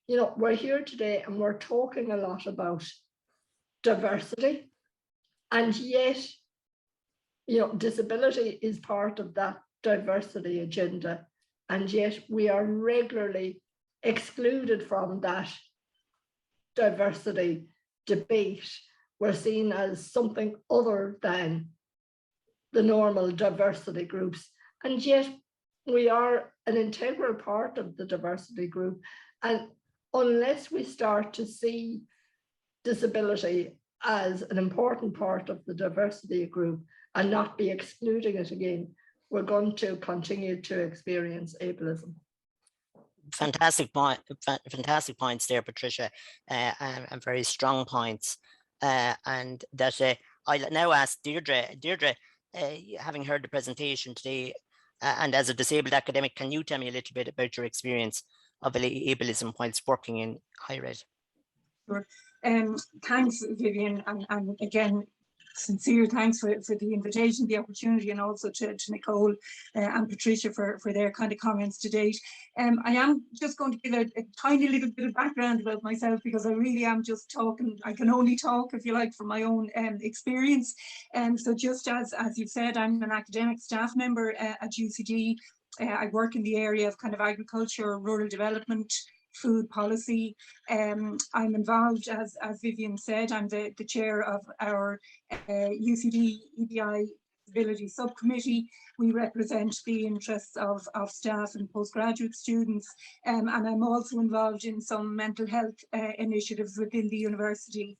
F: you know, we're here today and we're talking a lot about diversity, and yet, you know, disability is part of that diversity agenda, and yet we are regularly excluded from that diversity debate. We're seen as something other than the normal diversity groups, and yet we are an integral part of the diversity group. And unless we start to see disability as an important part of the diversity group and not be excluding it again, we're going to continue to experience ableism.
A: Fantastic points there, Patricia, and very strong points. And that I'll now ask Deirdre. Deirdre, having heard the presentation today, and as a disabled academic, can you tell me a little bit about your experience of ableism whilst working in higher ed?
G: Sure. Thanks, Vivian, and again, sincere thanks for the invitation, the opportunity, and also to Nicole and Patricia for their kind of comments to date. I am just going to give a tiny little bit of background about myself, because I really am just talking, I can only talk, if you like, from my own experience. So just as you've said, I'm an academic staff member at UCD. I work in the area of kind of agriculture, rural development, food policy. I'm involved, as Vivian said, I'm the chair of our UCD EBI Disability Subcommittee. We represent the interests of staff and postgraduate students, and I'm also involved in some mental health initiatives within the university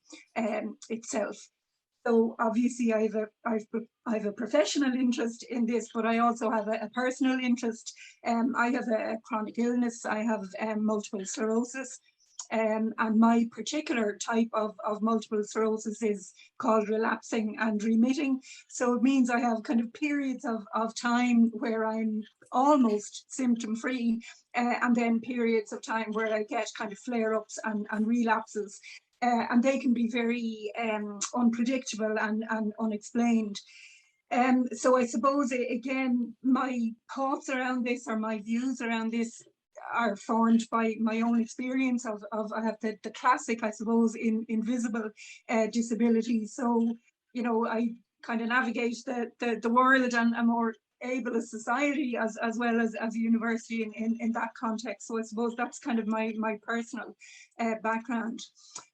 G: itself. So obviously I have a professional interest in this, but I also have a personal interest. I have a chronic illness. I have multiple sclerosis, and my particular type of multiple sclerosis is called relapsing and remitting. So it means I have kind of periods of time where I'm almost symptom free, and then periods of time where I get kind of flare-ups and relapses. And they can be very unpredictable and unexplained. So I suppose, again, my thoughts around this, or my views around this, are formed by my own experience of I have the classic, I suppose, invisible disability. So, you know, I kind of navigate the world and a more ableist society as well as a university in that context. So I suppose that's kind of my personal background.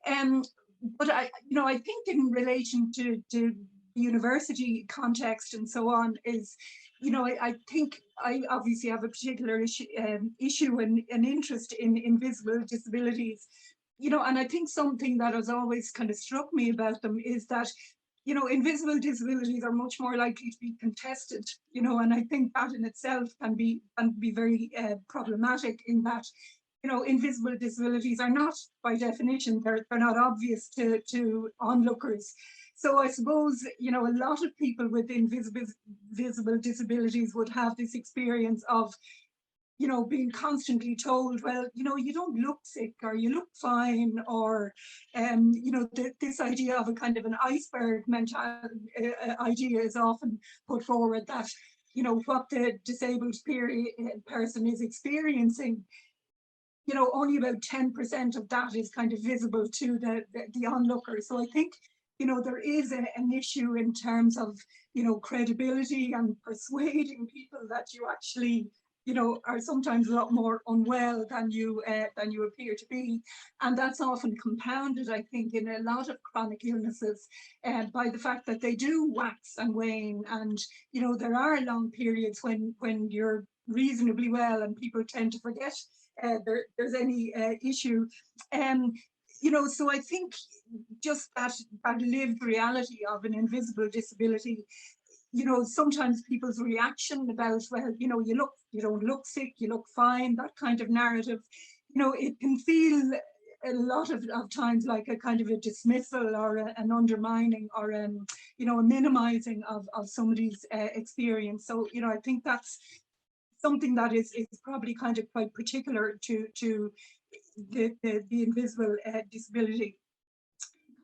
G: But I think in relation to the university context and so on is, you know, I think I obviously have a particular issue and an interest in invisible disabilities, you know, and I think something that has always kind of struck me about them is that, you know, invisible disabilities are much more likely to be contested, you know, and I think that in itself can be very problematic, in that, you know, invisible disabilities are not, by definition, they're not obvious to onlookers. So I suppose, you know, a lot of people with visible disabilities would have this experience of, you know, being constantly told, well, you know, you don't look sick, or you look fine, or, you know, this idea of a kind of an iceberg mentality idea is often put forward, that, you know, what the disabled person is experiencing, you know, only about 10% of that is kind of visible to the onlooker. So I think, you know, there is an issue in terms of, you know, credibility and persuading people that you actually, you know, are sometimes a lot more unwell than you appear to be. And that's often compounded, I think, in a lot of chronic illnesses by the fact that they do wax and wane. And, you know, there are long periods when you're reasonably well and people tend to forget there's any issue. You know, so I think just that lived reality of an invisible disability, you know, sometimes people's reaction about, well, you know, you don't look sick, you look fine, that kind of narrative, you know, it can feel a lot of times like a kind of a dismissal, or an undermining, or you know, a minimizing of somebody's experience. So, you know, I think that's something that is probably kind of quite particular to the invisible disability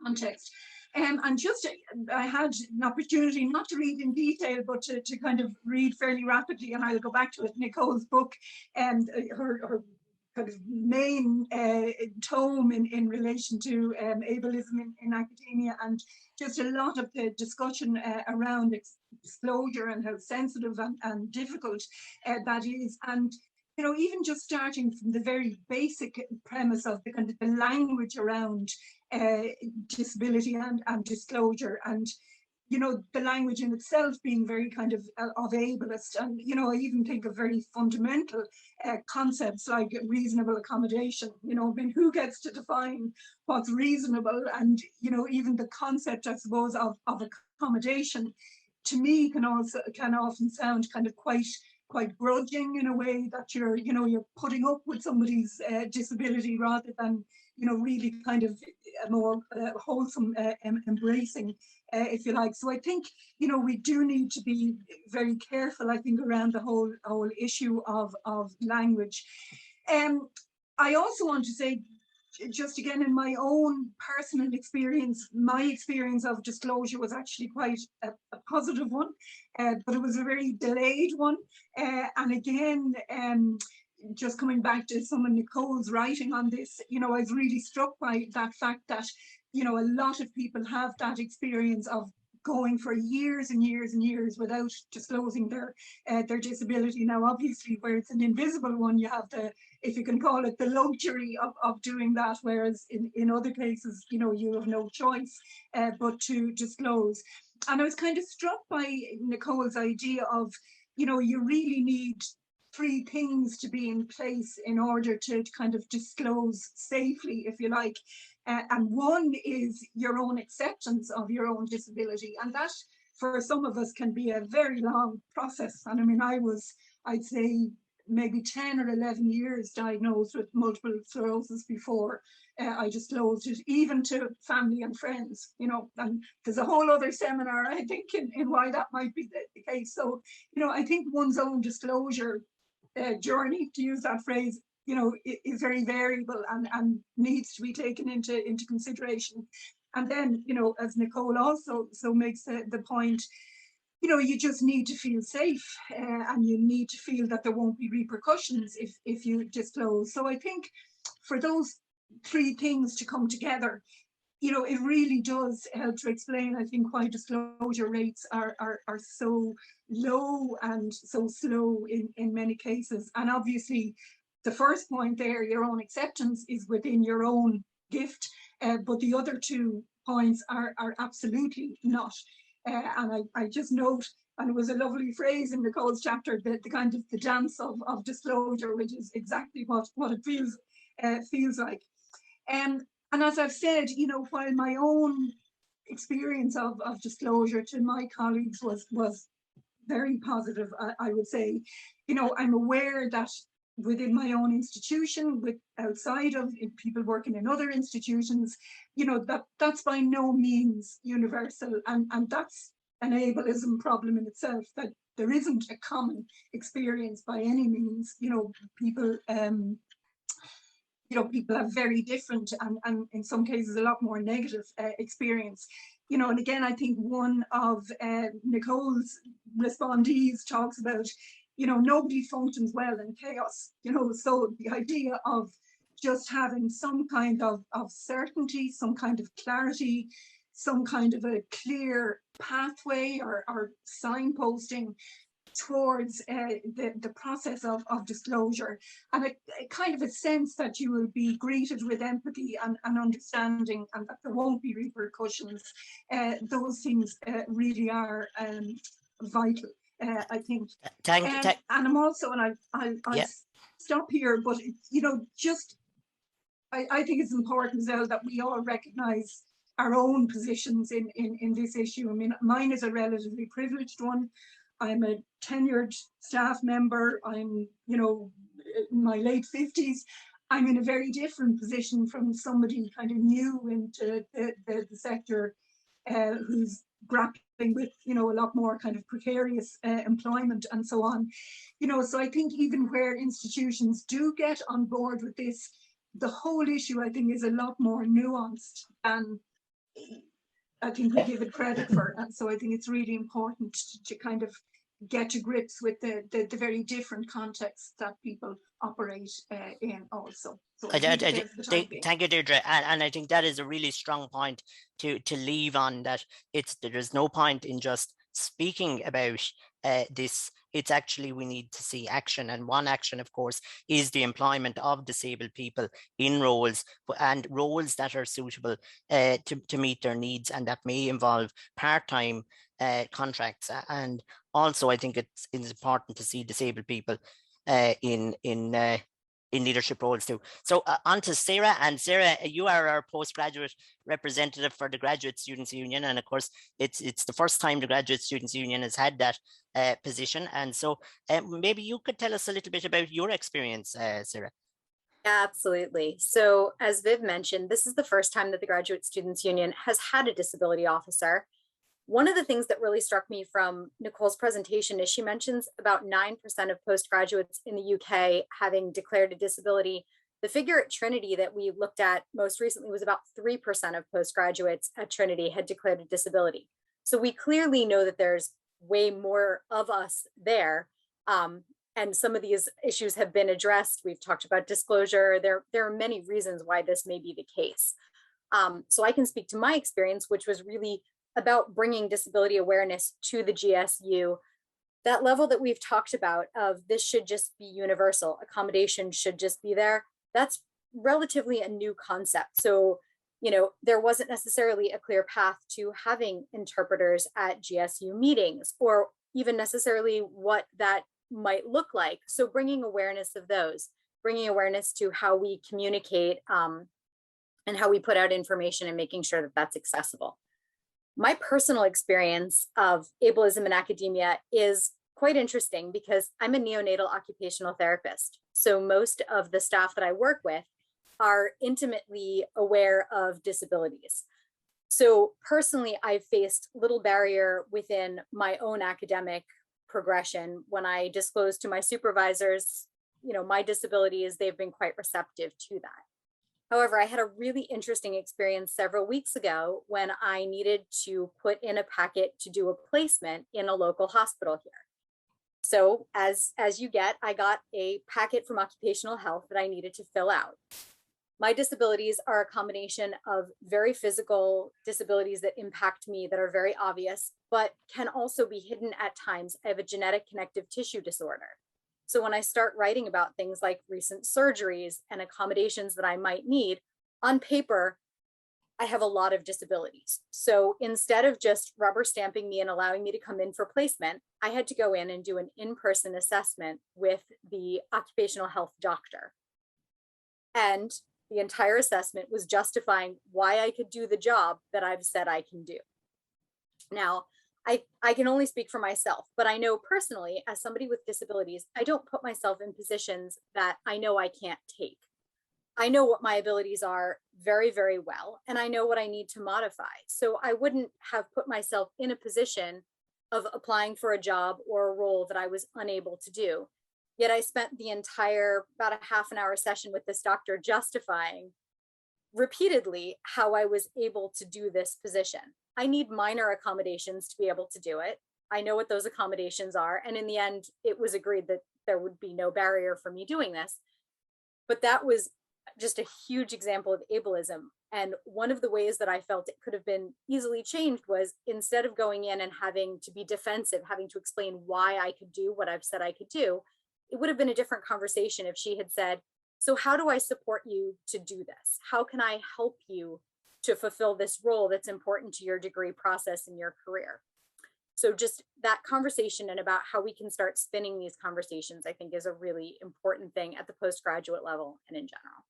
G: context. And just, I had an opportunity not to read in detail, but to kind of read fairly rapidly, and I'll go back to it, Nicole's book, and her kind of main tome in relation to ableism in academia, and just a lot of the discussion around disclosure and how sensitive and difficult that is. And, you know, even just starting from the very basic premise of the kind of the language around disability and disclosure, and, you know, the language in itself being very kind of ableist. And, you know, I even think of very fundamental concepts like reasonable accommodation. You know, I mean, who gets to define what's reasonable? And, you know, even the concept, I suppose, of accommodation, to me, can often sound kind of quite grudging, in a way that you're putting up with somebody's disability, rather than, you know, really kind of a more wholesome embracing, if you like. So I think, you know, we do need to be very careful, I think, around the whole issue of language. I also want to say, just again, in my own personal experience, my experience of disclosure was actually quite a positive one, but it was a very delayed one. And again, just coming back to some of Nicole's writing on this, you know, I was really struck by that fact that, you know, a lot of people have that experience of going for years and years and years without disclosing their disability. Now, obviously, where it's an invisible one, you have the, if you can call it, the luxury of doing that, whereas in other cases, you know, you have no choice but to disclose. And I was kind of struck by Nicole's idea of, you know, you really need 3 things to be in place in order to kind of disclose safely, if you like. And one is your own acceptance of your own disability. And that, for some of us, can be a very long process. And I mean, I was, I'd say, maybe 10 or 11 years diagnosed with multiple sclerosis before I disclosed it, even to family and friends, you know. And there's a whole other seminar, I think, in why that might be the case. So, you know, I think one's own disclosure journey, to use that phrase, you know, is very variable and needs to be taken into consideration. And then, you know, as Nicole also makes the point, you know, you just need to feel safe and you need to feel that there won't be repercussions if you disclose. So I think for those 3 things to come together, you know, it really does help to explain, I think, why disclosure rates are so low and so slow in many cases. And obviously, the first point there, your own acceptance, is within your own gift, but the other 2 points are absolutely not. And I just note, and it was a lovely phrase in Nicole's chapter, the kind of the dance of disclosure, which is exactly what it feels like. And as I've said, you know, while my own experience of disclosure to my colleagues was very positive, I would say, you know, I'm aware that within my own institution, with outside of people working in other institutions, you know, that's by no means universal, and that's an ableism problem in itself, that there isn't a common experience by any means. You know, people people have very different and in some cases a lot more negative experience. You know, and again, I think one of Nicole's respondees talks about, you know, nobody functions well in chaos, you know, so the idea of just having some kind of certainty, some kind of clarity, some kind of a clear pathway or signposting towards the process of disclosure, and a kind of a sense that you will be greeted with empathy and understanding, and that there won't be repercussions. Those things really are vital, I think. And I'm also, and I'll stop here, but you know, just I think it's important as well that we all recognise our own positions in this issue. I mean, mine is a relatively privileged one. I'm a tenured staff member. I'm, you know, in my late 50s. I'm in a very different position from somebody kind of new into the sector who's grappling with, you know, a lot more kind of precarious employment and so on. You know, so I think even where institutions do get on board with this, the whole issue, I think, is a lot more nuanced than I think we give it credit for. And so I think it's really important to kind of get to grips with the very different contexts that people operate in also. So
A: thank you, Deirdre. And I think that is a really strong point to leave on, that there's no point in just speaking about this. It's actually, we need to see action, and one action, of course, is the employment of disabled people in roles, and roles that are suitable to meet their needs, and that may involve part-time contracts. And also, I think it's important to see disabled people in leadership roles too. So on to Sarah. And Sarah, you are our postgraduate representative for the Graduate Students Union, and of course it's the first time the Graduate Students Union has had that position. And so maybe you could tell us a little bit about your experience, Sarah.
E: Yeah, absolutely. So as Viv mentioned, this is the first time that the Graduate Students Union has had a disability officer. One of the things that really struck me from Nicole's presentation is she mentions about 9% of postgraduates in the UK having declared a disability The figure at Trinity that we looked at most recently was about 3% of postgraduates at Trinity had declared a disability. So we clearly know that there's way more of us there. And some of these issues have been addressed. We've talked about disclosure. There are many reasons why this may be the case. So I can speak to my experience, which was really about bringing disability awareness to the GSU. That level that we've talked about of this should just be universal, accommodation should just be there, that's relatively a new concept. So, you know, there wasn't necessarily a clear path to having interpreters at GSU meetings, or even necessarily what that might look like. So bringing awareness of those, bringing awareness to how we communicate and how we put out information and making sure that that's accessible. My personal experience of ableism in academia is quite interesting because I'm a neonatal occupational therapist. So most of the staff that I work with are intimately aware of disabilities. So personally, I've faced little barrier within my own academic progression. When I disclose to my supervisors, you know, my disabilities, they've been quite receptive to that. However, I had a really interesting experience several weeks ago when I needed to put in a packet to do a placement in a local hospital here. So as you get, I got a packet from occupational health that I needed to fill out. My disabilities are a combination of very physical disabilities that impact me that are very obvious, but can also be hidden at times. I have a genetic connective tissue disorder. So when I start writing about things like recent surgeries and accommodations that I might need, on paper, I have a lot of disabilities. So instead of just rubber stamping me and allowing me to come in for placement, I had to go in and do an in-person assessment with the occupational health doctor. And the entire assessment was justifying why I could do the job that I've said I can do. Now, I can only speak for myself, but I know personally, as somebody with disabilities, I don't put myself in positions that I know I can't take. I know what my abilities are very, very well, and I know what I need to modify. So I wouldn't have put myself in a position of applying for a job or a role that I was unable to do. Yet I spent the entire about a half an hour session with this doctor justifying repeatedly how I was able to do this position. I need minor accommodations to be able to do it. I know what those accommodations are. And in the end, it was agreed that there would be no barrier for me doing this. But that was just a huge example of ableism. And one of the ways that I felt it could have been easily changed was, instead of going in and having to be defensive, having to explain why I could do what I've said I could do, it would have been a different conversation if she had said, so how do I support you to do this? How can I help you to fulfill this role that's important to your degree process in your career? So just that conversation and about how we can start spinning these conversations, I think, is a really important thing at the postgraduate level and in general.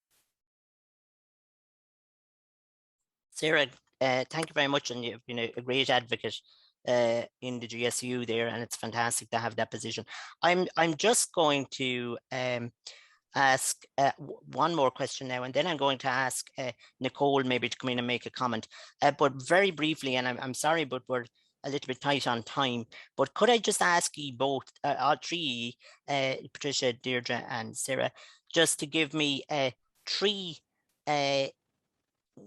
A: Sarah, thank you very much, and you've been a great advocate in the GSU there, and it's fantastic to have that position. I'm just going to ask one more question now, and then I'm going to ask Nicole maybe to come in and make a comment, but very briefly, and I'm sorry, but we're a little bit tight on time, but could I just ask you both, all three, Patricia, Deirdre and Sarah, just to give me three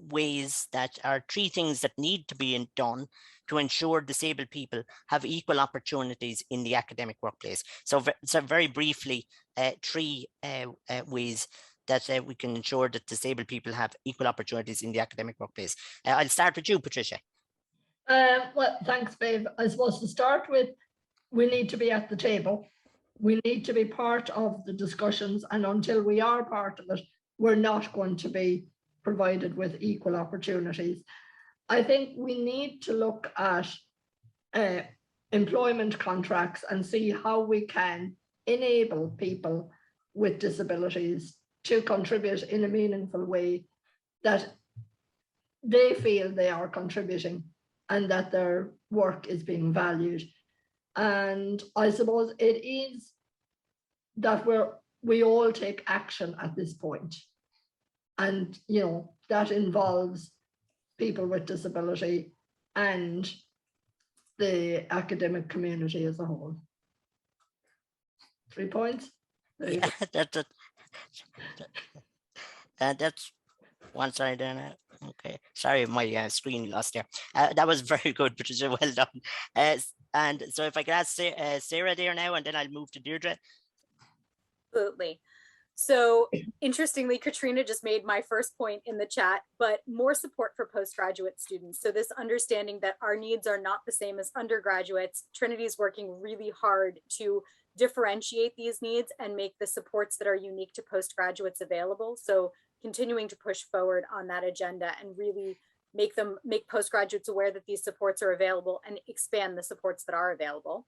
A: ways that are three things that need to be done to ensure disabled people have equal opportunities in the academic workplace. So very briefly, three ways that we can ensure that disabled people have equal opportunities in the academic workplace. I'll start with you, Patricia.
F: Well, thanks, Viv. I suppose to start with, we need to be at the table. We need to be part of the discussions, and until we are part of it, we're not going to be provided with equal opportunities. I think we need to look at employment contracts and see how we can enable people with disabilities to contribute in a meaningful way, that they feel they are contributing and that their work is being valued. And I suppose it is that we all take action at this point. And, you know, that involves people with disability and the academic community as a whole. 3 points?
A: Yeah, That's one side there. Okay, sorry, my screen lost there. That was very good, Patricia. Well done. And so if I could ask Sarah there now, and then I'll move to Deirdre.
E: Absolutely. So interestingly, Katrina just made my first point in the chat, but more support for postgraduate students. So this understanding that our needs are not the same as undergraduates. Trinity is working really hard to differentiate these needs and make the supports that are unique to postgraduates available. So continuing to push forward on that agenda and really make postgraduates aware that these supports are available and expand the supports that are available.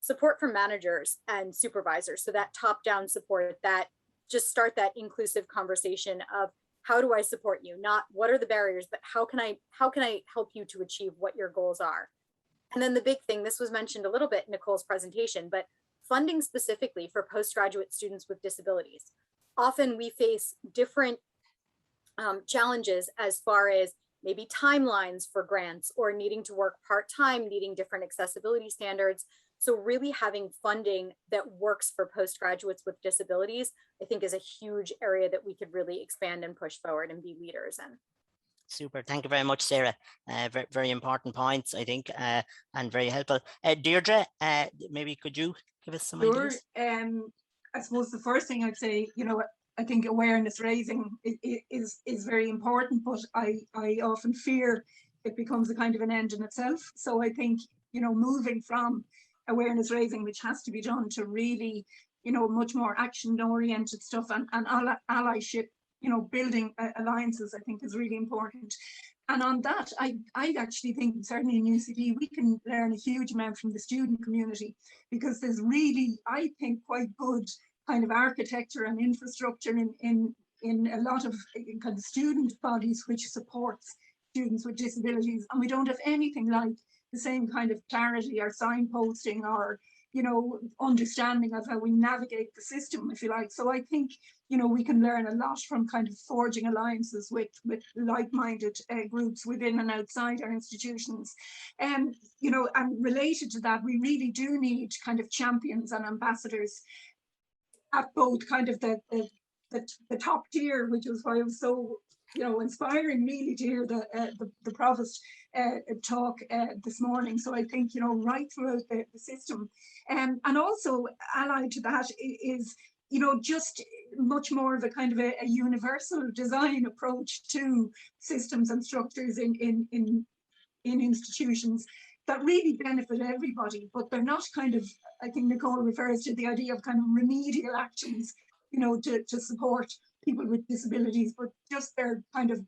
E: Support from managers and supervisors. So that top-down support, that just start that inclusive conversation of how do I support you? Not what are the barriers, but how can I help you to achieve what your goals are? And then the big thing, this was mentioned a little bit in Nicole's presentation, but funding specifically for postgraduate students with disabilities. Often we face different challenges as far as maybe timelines for grants or needing to work part-time, needing different accessibility standards. So really having funding that works for postgraduates with disabilities, I think is a huge area that we could really expand and push forward and be leaders in.
A: Super. Thank you very much, Sarah. Very, very important points, I think, and very helpful. Deirdre, maybe could you give us some ideas?
G: I suppose the first thing I'd say, I think awareness raising is very important, but I often fear it becomes a kind of an end in itself. So I think, moving from awareness raising, which has to be done, to really, much more action oriented stuff and allyship, building alliances, I think is really important. And on that, I actually think certainly in UCD, we can learn a huge amount from the student community, because there's really, I think, quite good kind of architecture and infrastructure in a lot of kind of student bodies which supports students with disabilities. And we don't have anything like the same kind of clarity or signposting or, understanding of how we navigate the system, if you like. So I think, we can learn a lot from kind of forging alliances with like-minded groups within and outside our institutions. And, and related to that, we really do need kind of champions and ambassadors at both kind of the top tier, which is why it was so, inspiring really to hear the Provost talk this morning. So I think, right throughout the system. And also allied to that is, just much more of a kind of a universal design approach to systems and structures in institutions that really benefit everybody, but they're not kind of, I think Nicole refers to the idea of kind of remedial actions, to support people with disabilities, but just they're kind of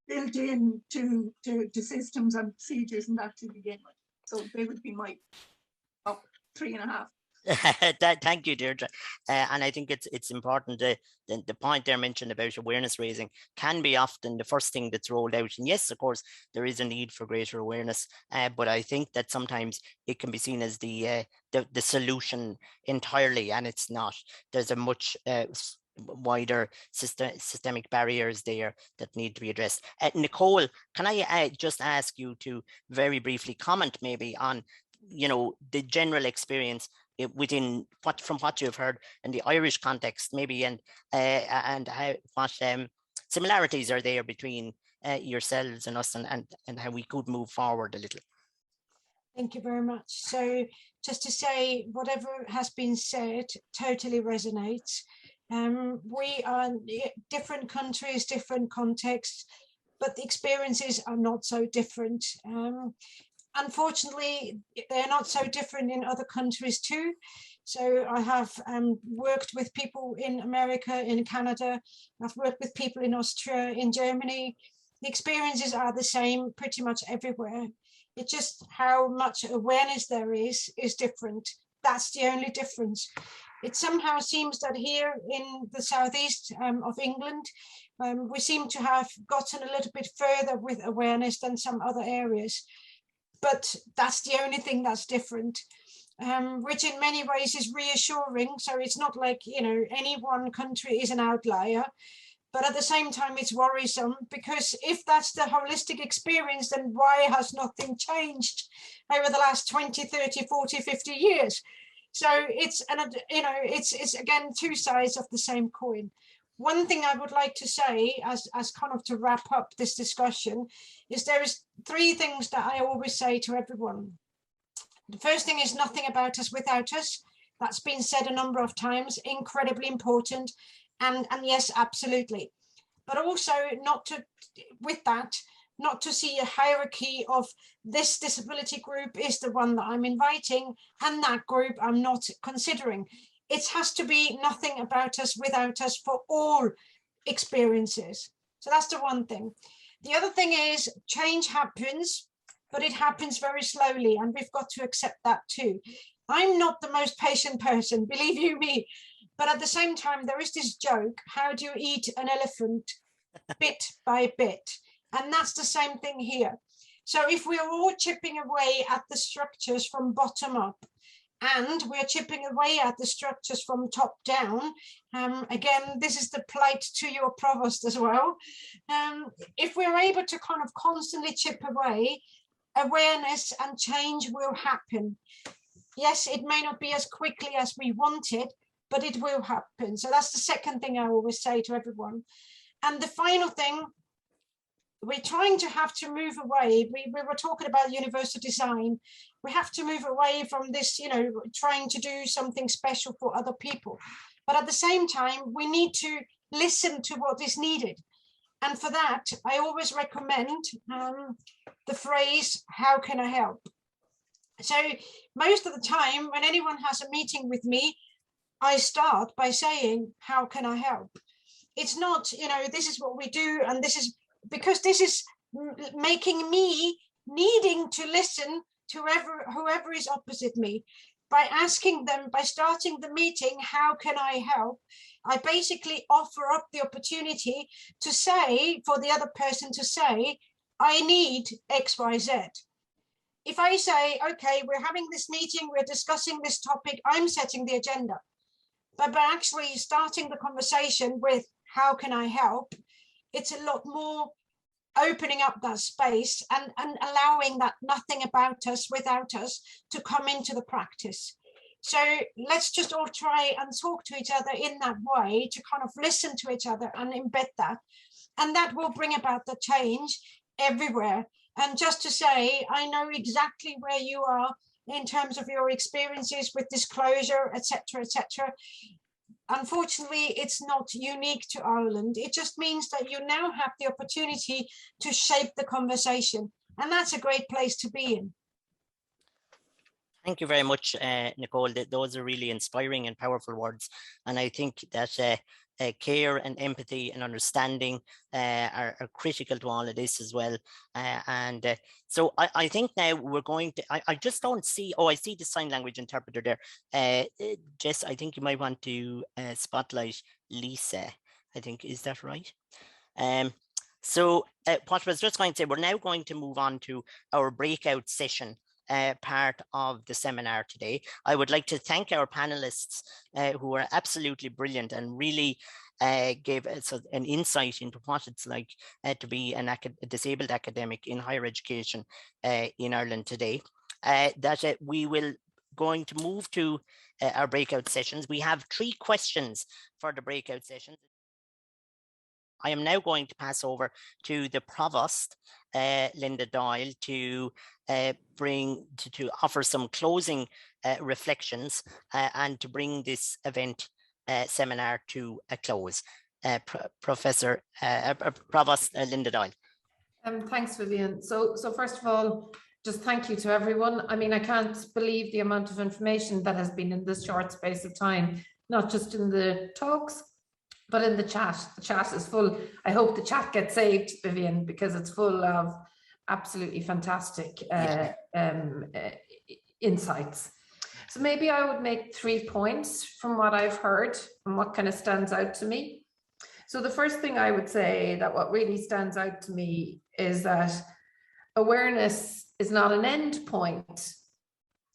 G: built in to systems and procedures and that to begin with. So they would be my top 3.5.
A: Thank you, Deirdre. And I think it's important, the point there mentioned about awareness raising can be often the first thing that's rolled out. And yes, of course, there is a need for greater awareness, but I think that sometimes it can be seen as the solution entirely, and it's not. There's a much wider systemic barriers there that need to be addressed. Nicole, can I just ask you to very briefly comment maybe on, the general experience within from what you've heard in the Irish context, maybe, and how, what similarities are there between yourselves and us, and how we could move forward a little.
C: Thank you very much. So just to say, whatever has been said totally resonates. We are in different countries, different contexts, but the experiences are not so different. Unfortunately, they're not so different in other countries too. So I have worked with people in America, in Canada. I've worked with people in Austria, in Germany. The experiences are the same pretty much everywhere. It's just how much awareness there is different. That's the only difference. It somehow seems that here in the southeast of England, we seem to have gotten a little bit further with awareness than some other areas. But that's the only thing that's different, which in many ways is reassuring. So it's not like, any one country is an outlier, but at the same time, it's worrisome, because if that's the holistic experience, then why has nothing changed over the last 20, 30, 40, 50 years? So it's again, two sides of the same coin. one thing I would like to say as kind of to wrap up this discussion is there is 3 things that I always say to everyone. The first thing is nothing about us without us. That's been said a number of times, incredibly important. And yes, absolutely. But also not to see a hierarchy of this disability group is the one that I'm inviting and that group I'm not considering. It has to be nothing about us without us for all experiences. So that's the one thing. The other thing is change happens, but it happens very slowly, and we've got to accept that too. I'm not the most patient person, believe you me, but at the same time, there is this joke, how do you eat an elephant bit by bit? And that's the same thing here. So if we're all chipping away at the structures from bottom up, and we're chipping away at the structures from top down, again, this is the plight to your provost as well. If we're able to kind of constantly chip away, awareness and change will happen. Yes, it may not be as quickly as we wanted, but it will happen. So that's the second thing I always say to everyone. And the final thing, we're trying to have to move away. We were talking about universal design. We have to move away from this, you know, trying to do something special for other people. But at the same time, we need to listen to what is needed. And for that, I always recommend the phrase, how can I help? So most of the time, when anyone has a meeting with me, I start by saying, how can I help? It's not, you know, this is what we do, and this is, because this is making me needing to listen to whoever is opposite me. By asking them, by starting the meeting, how can I help? I basically offer up the opportunity to say, for the other person to say, I need X, Y, Z. If I say, okay, we're having this meeting, we're discussing this topic, I'm setting the agenda. But by actually starting the conversation with, how can I help? It's a lot more opening up that space and allowing that nothing about us without us to come into the practice. So let's just all try and talk to each other in that way, to kind of listen to each other and embed that. And that will bring about the change everywhere. And just to say, I know exactly where you are in terms of your experiences with disclosure, etc., etc. Unfortunately, it's not unique to Ireland. It just means that you now have the opportunity to shape the conversation. And that's a great place to be in.
A: Thank you very much, Nicole. Those are really inspiring and powerful words. And I think that care and empathy and understanding are critical to all of this as well. So I think now we're going to, I just don't see, oh, I see the sign language interpreter there. Jess, I think you might want to spotlight Lisa, I think, is that right? So what I was just going to say, we're now going to move on to our breakout session part of the seminar today. I would like to thank our panelists who are absolutely brilliant and really gave us an insight into what it's like to be a disabled academic in higher education in Ireland today. We will going to move to our breakout sessions. We have 3 questions for the breakout sessions. I am now going to pass over to the Provost, Linda Doyle, to offer some closing reflections and to bring this event seminar to a close. Provost Linda Doyle.
B: Thanks, Vivian. So first of all, just thank you to everyone. I mean, I can't believe the amount of information that has been in this short space of time, not just in the talks, but in the chat. The chat is full. I hope the chat gets saved, Vivian, because it's full of absolutely fantastic insights. So maybe I would make 3 points from what I've heard and what kind of stands out to me. So the first thing I would say, that what really stands out to me is that awareness is not an end point,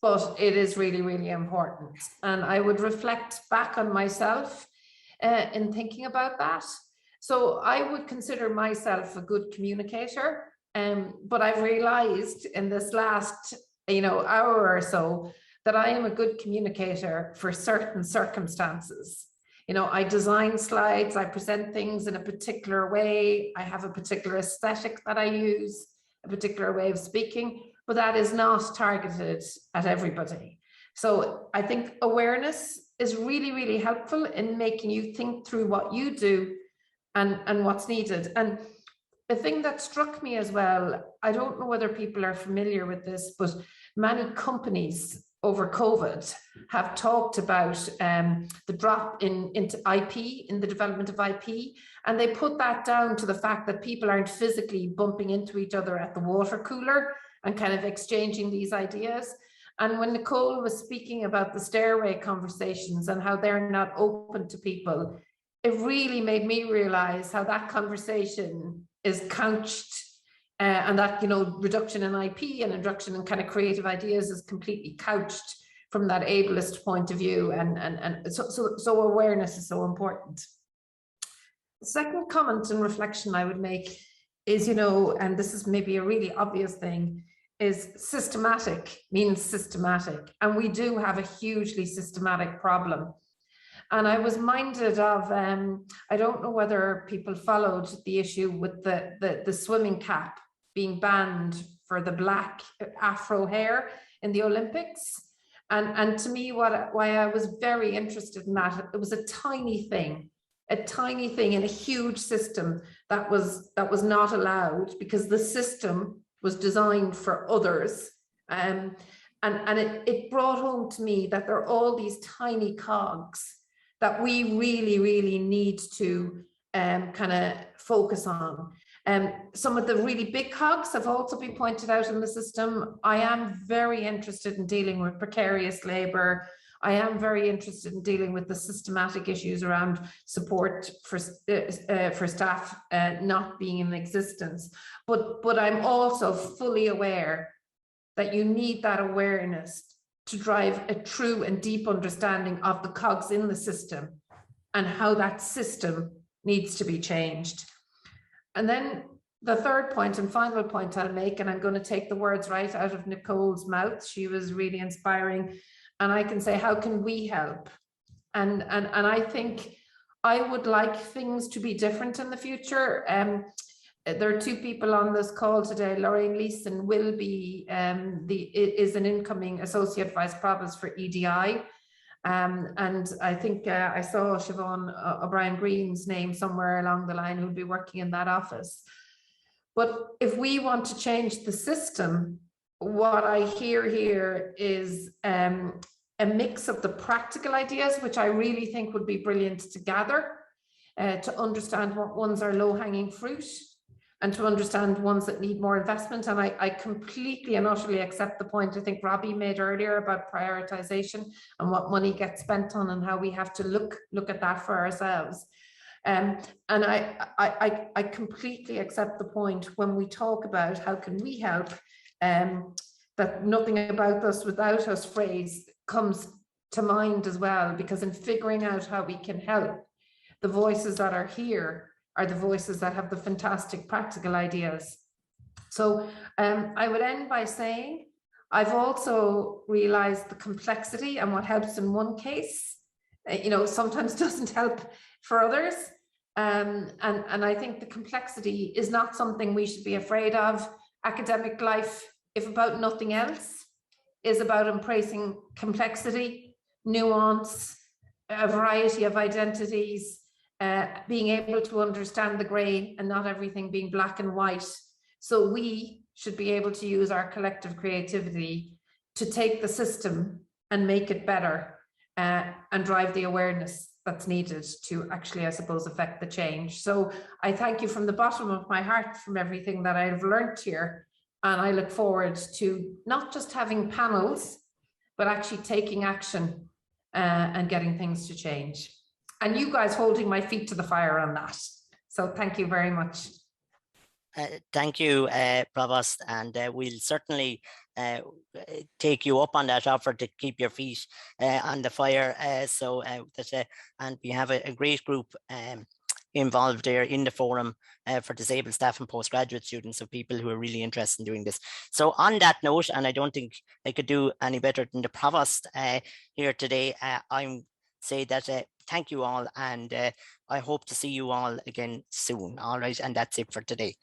B: but it is really, really important. And I would reflect back on myself in thinking about that. So I would consider myself a good communicator, but I've realized in this last hour or so that I am a good communicator for certain circumstances. You know, I design slides, I present things in a particular way, I have a particular aesthetic that I use, a particular way of speaking, but that is not targeted at everybody. So I think awareness is really, really helpful in making you think through what you do and what's needed. And the thing that struck me as well, I don't know whether people are familiar with this, but many companies over COVID have talked about the drop into IP, in the development of IP, and they put that down to the fact that people aren't physically bumping into each other at the water cooler and kind of exchanging these ideas. And when Nicole was speaking about the stairway conversations and how they're not open to people, it really made me realize how that conversation is couched and that, you know, reduction in IP and reduction in kind of creative ideas is completely couched from that ableist point of view. And so awareness is so important. The second comment and reflection I would make is, you know, and this is maybe a really obvious thing, is systematic means systematic. And we do have a hugely systematic problem. And I was minded of, I don't know whether people followed the issue with the swimming cap being banned for the black afro hair in the Olympics. And to me, why I was very interested in that, it was a tiny thing in a huge system that was not allowed because the system was designed for others. And it brought home to me that there are all these tiny cogs that we really, really need to kind of focus on. Some of the really big cogs have also been pointed out in the system. I am very interested in dealing with precarious labor. I am very interested in dealing with the systematic issues around support for staff not being in existence. But I'm also fully aware that you need that awareness to drive a true and deep understanding of the cogs in the system and how that system needs to be changed. And then the third point and final point I'll make, and I'm going to take the words right out of Nicole's mouth. She was really inspiring. And I can say, how can we help? And I think I would like things to be different in the future. There are two people on this call today. Lorraine Leeson will be is an incoming Associate Vice Provost for EDI. And I think I saw Siobhan O'Brien Green's name somewhere along the line who'll be working in that office. But if we want to change the system, what I hear here is a mix of the practical ideas, which I really think would be brilliant to gather, to understand what ones are low-hanging fruit, and to understand ones that need more investment. And I completely and utterly accept the point I think Robbie made earlier about prioritization and what money gets spent on and how we have to look at that for ourselves. And I completely accept the point when we talk about how can we help, that nothing about us without us phrase comes to mind as well, because in figuring out how we can help, the voices that are here are the voices that have the fantastic practical ideas. So I would end by saying, I've also realized the complexity, and what helps in one case, you know, sometimes doesn't help for others. And I think the complexity is not something we should be afraid of. Academic life, if about nothing else, is about embracing complexity, nuance, a variety of identities, being able to understand the grey and not everything being black and white. So we should be able to use our collective creativity to take the system and make it better, and drive the awareness that's needed to actually, I suppose, affect the change. So I thank you from the bottom of my heart from everything that I've learned here. And I look forward to not just having panels, but actually taking action and getting things to change. And you guys holding my feet to the fire on that. So thank you very much.
A: Thank you, Provost, and we'll certainly take you up on that offer to keep your feet on the fire. And we have a great group involved there in the forum for disabled staff and postgraduate students, of people who are really interested in doing this. So on that note, and I don't think I could do any better than the Provost here today, I'm say that thank you all, and I hope to see you all again soon. All right, and that's it for today.